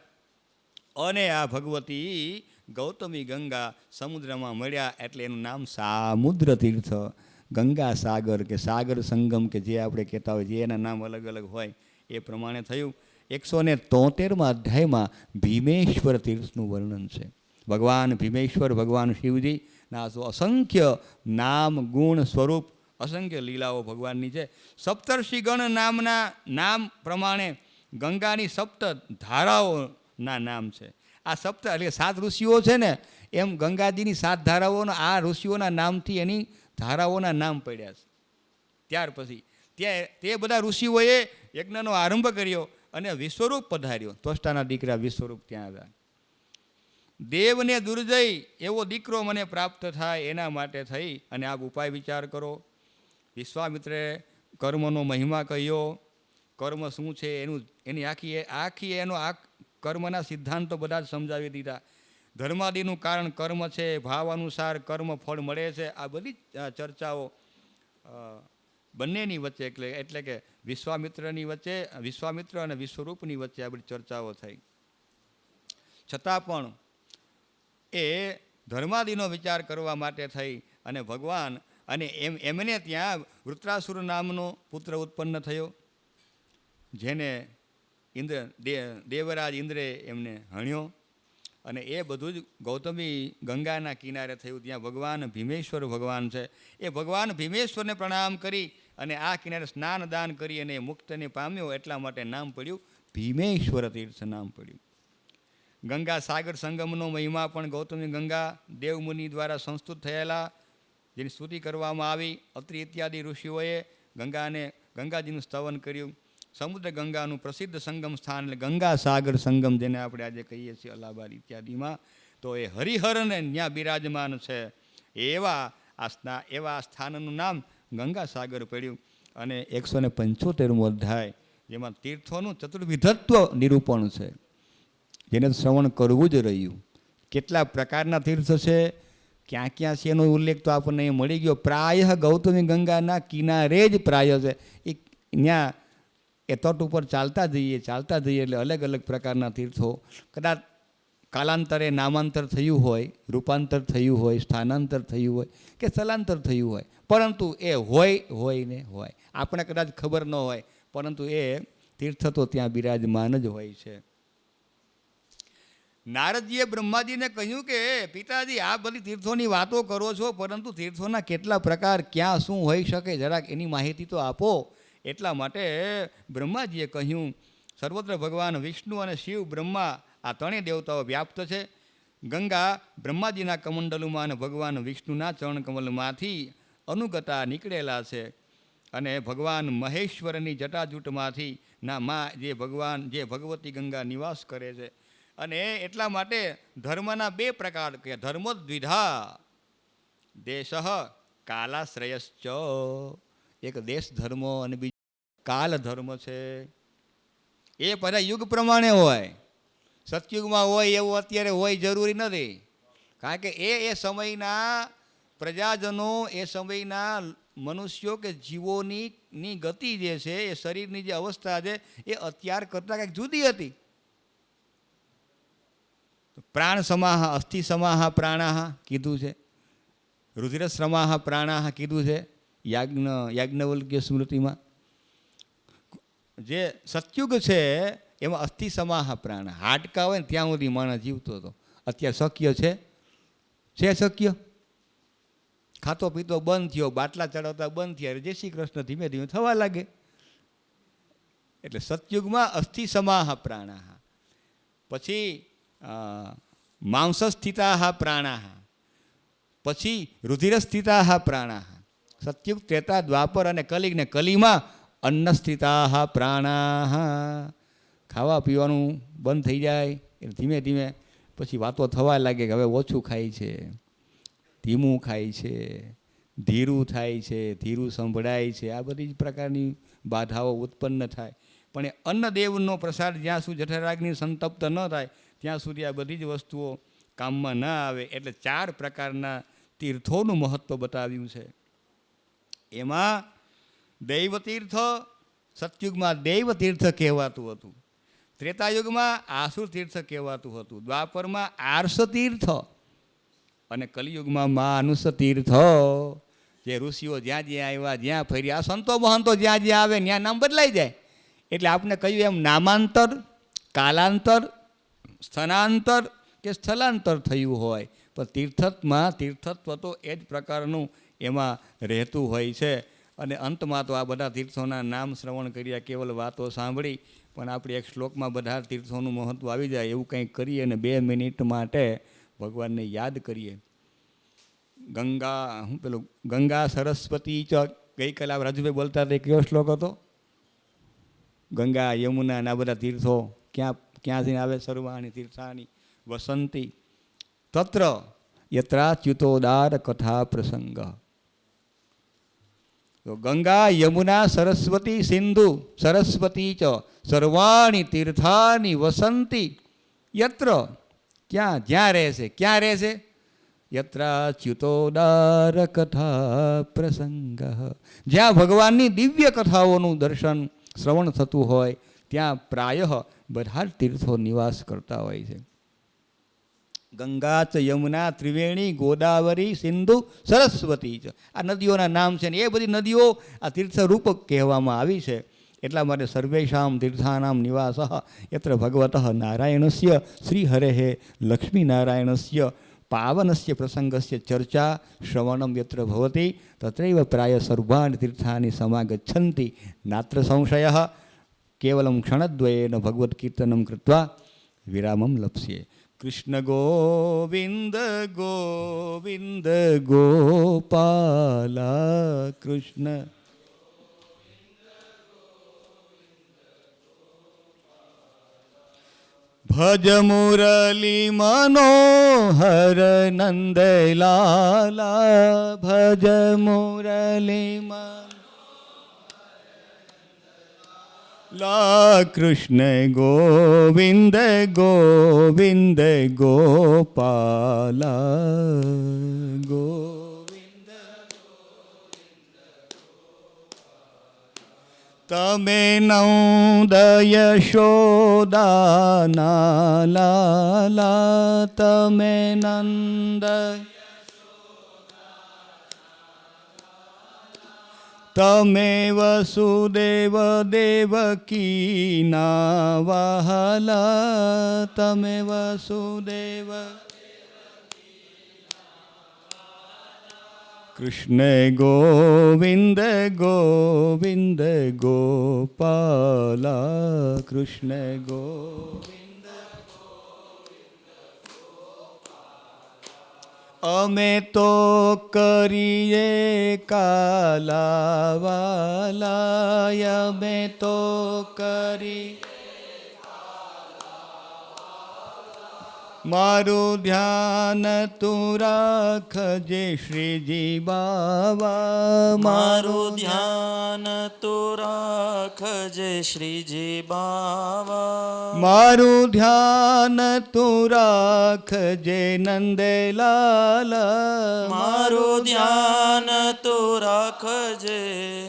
અને આ ભગવતી ગૌતમી ગંગા સમુદ્રમાં મળ્યા. એટલે એનું નામ સામુદ્ર તીર્થ, ગંગા સાગર કે સાગર સંગમ કે જે આપણે કહેતા હોય, જે એના નામ અલગ અલગ હોય એ પ્રમાણે થયું. 173મા અધ્યાયમાં ભીમેશ્વર તીર્થનું વર્ણન છે. ભગવાન ભીમેશ્વર, ભગવાન શિવજીના અસંખ્ય નામ, ગુણ, સ્વરૂપ અસંખ્ય લીલાઓ ભગવાનની છે. સપ્તર્ષિગણ નામના નામ પ્રમાણે ગંગાની સપ્ત ધારાઓના નામ છે. આ સપ્ત એટલે 7 ઋષિઓ છે ને, એમ ગંગાજીની 7 ધારાઓના આ ઋષિઓના નામથી એની ધારાઓના નામ પડ્યા છે. ત્યાર પછી તે બધા ઋષિઓએ યજ્ઞનો આરંભ કર્યો અને વિશ્વરૂપ પધાર્યો. ત્વષ્ટાના દીકરા વિશ્વરૂપ ત્યાં આવ્યા. દેવને દુર્જય એવો દીકરો મને પ્રાપ્ત થાય એના માટે થઈ અને આપ ઉપાય વિચાર કરો. વિશ્વામિત્રે કર્મનો મહિમા કહ્યો. કર્મ શું છે એની આખી એનો આ કર્મના સિદ્ધાંતો બધા જ સમજાવી દીધા. ધર્માદિનું કારણ કર્મ છે, ભાવ અનુસાર કર્મ ફળ મળે છે. આ બધી ચર્ચાઓ બંનેની વચ્ચે એટલે કે વિશ્વામિત્રની વચ્ચે, વિશ્વામિત્ર અને વિશ્વરૂપની વચ્ચે આ બધી ચર્ચાઓ થઈ. છતાં પણ એ ધર્માદિનો વિચાર કરવા માટે થઈ અને ભગવાન અને એમને ત્યાં વૃત્રાસુર નામનો પુત્ર ઉત્પન્ન થયો, જેને દેવરાજ ઇન્દ્રે એમને હણ્યો. અને એ બધું જ ગૌતમી ગંગાના કિનારે થયું. ત્યાં ભગવાન ભીમેશ્વર ભગવાન છે. એ ભગવાન ભીમેશ્વરને પ્રણામ કરી અને આ કિનારે સ્નાન દાન કરી અને મુક્તને પામ્યો. એટલા માટે નામ પડ્યું ભીમેશ્વર તીર્થ નામ પડ્યું. ગંગા સાગર સંગમનો મહિમા પણ ગૌતમી ગંગા દેવમુનિ દ્વારા સંસ્તુત થયેલા, જેની સ્તુતિ કરવામાં આવી. અત્રિ ઇત્યાદિ ઋષિઓએ ગંગાજીનું સ્તવન કર્યું. સમુદ્ર ગંગાનું પ્રસિદ્ધ સંગમ સ્થાન એટલે ગંગા સાગર સંગમ, જેને આપણે આજે કહીએ છીએ અલ્હાબાદ ઇત્યાદિમાં, તો એ હરિહરને ત્યાં બિરાજમાન છે. એવા સ્થાનનું નામ ગંગા સાગર પડ્યું. અને 175મો અધ્યાય, જેમાં તીર્થોનું ચતુર્વિધત્વ નિરૂપણ છે, જેને શ્રવણ કરવું જ રહ્યું. કેટલા પ્રકારના તીર્થ છે, ક્યાં ક્યાં છે એનો ઉલ્લેખ તો આપણને અહીં મળી ગયો. પ્રાય ગૌતમી ગંગાના કિનારે જ પ્રાય છે. એ ત્યાં એ તટ ઉપર ચાલતા જઈએ એટલે અલગ અલગ પ્રકારના તીર્થો. કદાચ કાલાંતરે નામાંતર થયું હોય, રૂપાંતર થયું હોય, સ્થાનાંતર થયું હોય કે સ્થળાંતર થયું હોય, પરંતુ એ હોય ને હોય. આપણે કદાચ ખબર ન હોય, પરંતુ એ તીર્થ તો ત્યાં બિરાજમાન જ હોય છે. નારદજીએ બ્રહ્માજીને કહ્યું કે પિતાજી, આ બધી તીર્થોની વાતો કરો છો, પરંતુ તીર્થોના કેટલા પ્રકાર, ક્યાં શું હોઈ શકે, જરાક એની માહિતી તો આપો. એટલા માટે બ્રહ્માજીએ કહ્યું, સર્વત્ર ભગવાન વિષ્ણુ અને શિવ બ્રહ્મા આ ત્રણેય દેવતાઓ વ્યાપ્ત છે. ગંગા બ્રહ્માજીના કમંડલુમાં અને ભગવાન વિષ્ણુના ચરણકમલમાંથી અનુગતા નીકળેલા છે. અને ભગવાન મહેશ્વરની જટાજૂટમાંથી જે ભગવતી ગંગા નિવાસ કરે છે. અને એટલા માટે ધર્મના 2 પ્રકાર કે ધર્મોદ્વિધા દેશ કાલાશ્રયશ્ચ. એક દેશ ધર્મ અને બીજો કાલ ધર્મ છે. એ બધા યુગ પ્રમાણે હોય. સતયુગમાં હોય એવું અત્યારે હોય જરૂરી નથી. કારણ કે એ સમયના પ્રજાજનો, એ સમયના મનુષ્યો કે જીવોની ગતિ જે છે, એ શરીરની જે અવસ્થા છે, એ અત્યાર કરતાં કંઈક જુદી હતી. પ્રાણ સમાહ અસ્થિ સમાહ પ્રાણાહ કીધું છે, રુધિર શ્રમાહ પ્રાણાહ કીધું છે યાજ્ઞવલ્ક્ય સ્મૃતિમાં. જે સતયુગ છે એમાં અસ્થિ સમાહ પ્રાણ, હાડકા હોય ને ત્યાં સુધી માણસ જીવતો હતો. અત્યારે શક્ય છે શક્ય? ખાતો પીતો બંધ થયો, બાટલા ચડાવતા બંધ થયા, જય શ્રી કૃષ્ણ ધીમે ધીમે થવા લાગે. એટલે સતયુગમાં અસ્થિ સમાહ પ્રાણાહ, પછી માંસ સ્થિતા પ્રાણાહ, પછી રુધિર સ્થિતા પ્રાણાહ. સતયુગ, ત્રેતા, દ્વાપર અને કલિગ, ને કલીમાં અન્ન સ્થિતા પ્રાણાહ. ખાવા પીવાનું બંધ થઈ જાય એટલે ધીમે ધીમે પછી વાતો થવા લાગે કે હવે ઓછું ખાય છે, ધીમું ખાય છે, ધીરું થાય છે, ધીરું સંભળાય છે. આ બધી જ પ્રકારની બાધાઓ ઉત્પન્ન થાય. પણ એ અન્નદેવનો પ્રસાદ જ્યાં સુધી જઠરાગ્નિ સંતપ્ત ન થાય ત્યાં સુધી આ બધી જ વસ્તુઓ કામમાં ન આવે. એટલે 4 પ્રકારના તીર્થોનું મહત્ત્વ બતાવ્યું છે. એમાં દૈવતીર્થ સતયુગમાં દૈવતીર્થ કહેવાતું હતું, ત્રેતાયુગમાં આસુર તીર્થ કહેવાતું હતું, દ્વાપરમાં આર્ષ તીર્થ અને કલિયુગમાં માનુષ તીર્થ. જે ઋષિઓ જ્યાં જ્યાં આવ્યા, જ્યાં ફર્યા, સંતો મહંતો જ્યાં જ્યાં આવે ત્યાં નામ બદલાઈ જાય. એટલે આપણે કહ્યું એમ નામાંતર, કાલાંતર, સ્થાનાંતર કે સ્થળાંતર થયું હોય, પણ તીર્થત્વ તો એ જ પ્રકારનું એમાં રહેતું હોય છે. અને અંતમાં તો આ બધા તીર્થોના નામ શ્રવણ કર્યા, કેવલ વાતો સાંભળી, પણ આપણે એક શ્લોકમાં બધા તીર્થોનું મહત્ત્વ આવી જાય એવું કંઈક કરીએ અને 2 મિનિટ માટે ભગવાનને યાદ કરીએ. ગંગા સરસ્વતી ચ, ગઈકાલે આ રાજુભાઈ બોલતા હતા, કયો શ્લોક હતો? ગંગા યમુના ના બધા તીર્થો ક્યાંથી આવે? સર્વાણી તીર્થાની વસંતી તત્ર યત્રાચ્યુતોદાર કથા પ્રસંગ. તો ગંગા યમુના સરસ્વતી સિંધુ સરસ્વતી ચ સર્વાણી તીર્થાની વસંતી યત્ર, ક્યાં? જ્યાં રહેશે. ક્યાં રહેશે? યત્રાચ્યુતોદાર કથા પ્રસંગ, જ્યાં ભગવાનની દિવ્ય કથાઓનું દર્શન શ્રવણ થતું હોય ત્યાં પ્રાયઃ બધા જ તીર્થો નિવાસ કરતા હોય છે. ગંગા ચ યમુના ત્રિવેણી ગોદાવરી સિંધુ સરસ્વતી છે, આ નદીઓના નામ છે ને એ બધી નદીઓ આ તીર્થરૂપ કહેવામાં આવી છે. એટલા માટે સર્વેષામ તીર્થાનામ નિવાસ યત્ર ભગવતઃ નારાયણસ્ય શ્રીહરેઃ લક્ષ્મીનારાયણસ્ય પાવનસ્ય પ્રસંગસ્ય ચર્ચા શ્રવણમ યત્ર ભવતી તત્રૈવ પ્રાય સર્વાણિ તીર્થાની સમાગચ્છન્તિ નાત્ર સંશયઃ કેવલમ ક્ષણદ્વયેન ભગવત કીર્તનમ કૃત્વા વિરામમ લપ્સ્યે. કૃષ્ણ ગોવિંદ ગોવિંદ ગોપાલા કૃષ્ણ ભજ મુરલી મનોહર નંદલાલા, ભજ મુરલી લા કૃષ્ણ ગોવિંદ ગોવિંદ ગોપાલા ગોવિંદ. તમે નંદ યશોદાના લાલા, તમે નંદ તમે વસુદેવ દેવકીના વહાલા, તમે વસુદેવ. કૃષ્ણ ગોવિંદ ગોવિંદ ગોપાલા કૃષ્ણ ગોવિંદ. અમે તો કરીએ કાલાવાલા, અમે તો કરી મારું ધ્યાન તું રાખજે શ્રીજી બાવા, મારું ધ્યાન તું રાખજે શ્રીજી બાવા, મારું ધ્યાન તું રાખજે નંદલાલા, મારું ધ્યાન તું રાખજે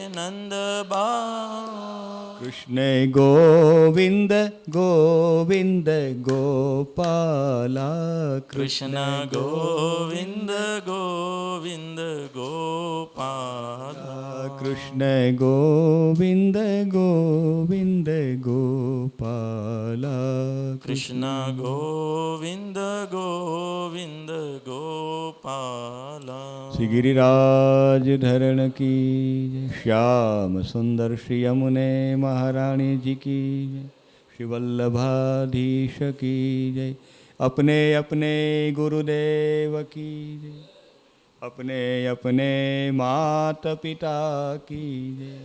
નંદબા. કૃષ્ણ ગોવિંદ ગોવિંદ ગોપાલા કૃષ્ણ ગોવિંદ ગોવિંદ ગોપાલા, કૃષ્ણ ગોવિંદ ગોવિંદ ગોપાલા, કૃષ્ણ ગોવિંદ ગોવિંદ ગોપાલા. શ્રી ગિરિરાજ ધરણ કી જય, શ્યામ સુંદર શ્રી યમુને મહારાણી જી કી જય, શ્રી વલ્લભાધીશ કી જય. अपने अपने गुरुदेव की जय, अपने अपने मात पिता की जय,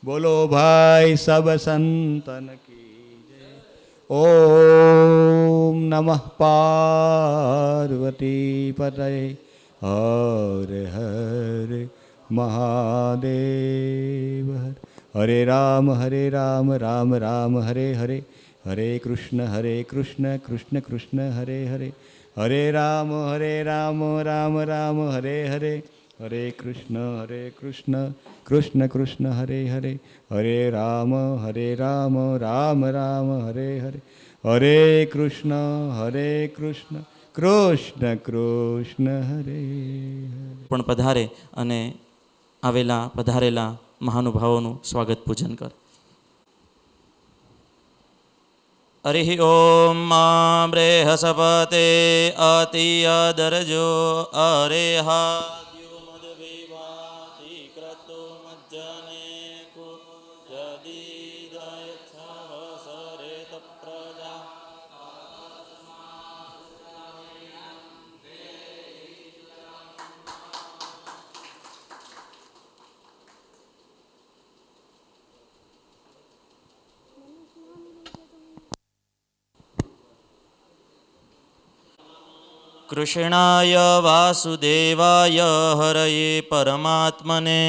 बोलो भाई सब संतन की जय. ओम नमः पार्वती पतये हर हर महादेव. हरे राम राम राम हरे हरे, हरे कृष्ण कृष्ण कृष्ण हरे हरे, हरे राम राम राम हरे हरे, हरे कृष्ण कृष्ण कृष्ण हरे हरे, हरे राम राम राम हरे हरे, हरे कृष्ण कृष्ण कृष्ण हरे हरे. પણ પધારે અને આવેલા પધારેલા મહાનુભાવોનું સ્વાગત પૂજન કર. હરિ ઓમ મા બ્રેહસપતે અતિયદરજો અરે હાદ્યો મદવે કૃષ્ણાય વાસુદેવાય હરયે પરમાત્મને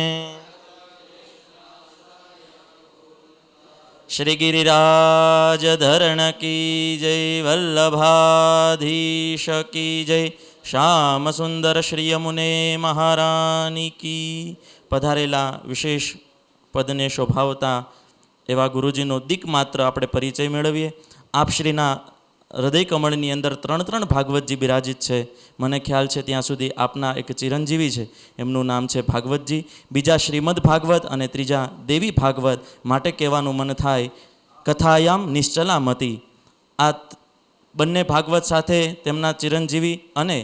શ્રી ગિરિરાજ ધરણ કી જય વલ્લભાધીશ કી જય શ્યામ સુંદર શ્રી યમુને મહારાની કી. પધારેલા વિશેષ પદને શોભાવતા એવા ગુરુજીનો દીકમાત્ર આપણે પરિચય મેળવીએ. આપશ્રીના હૃદય કમળની અંદર 3 ભાગવતજી બિરાજિત છે. મને ખ્યાલ છે ત્યાં સુધી આપના એક ચિરંજીવી છે, એમનું નામ છે ભાગવતજી. બીજા શ્રીમદ ભાગવત અને ત્રીજા દેવી ભાગવત. માટે કહેવાનું મન થાય કથાયામ નિશ્ચલામતી. આ બંને ભાગવત સાથે તેમના ચિરંજીવી અને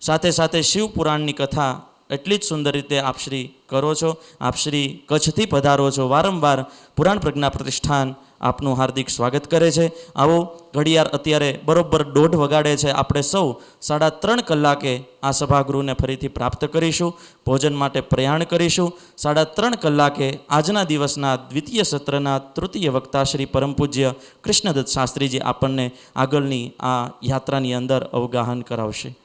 સાથે સાથે શિવપુરાણની કથા એટલી જ સુંદર રીતે આપશ્રી કરો છો. આપશ્રી કચ્છથી પધારો છો. વારંવાર પુરાણ પ્રજ્ઞા પ્રતિષ્ઠાન આપનું હાર્દિક સ્વાગત કરે છે. આવો ઘડિયાળ અત્યારે બરોબર 1:30 વગાડે છે. આપણે સૌ 3.5 કલાકે આ સભાગૃહને ફરીથી પ્રાપ્ત કરીશું. ભોજન માટે પ્રયાણ કરીશું. 3.5 કલાકે આજના દિવસના દ્વિતીય સત્રના તૃતીય વક્તા શ્રી પરમ પૂજ્ય કૃષ્ણદત્ત શાસ્ત્રીજી આપણને આગળની આ યાત્રાની અંદર અવગાહન કરાવશે.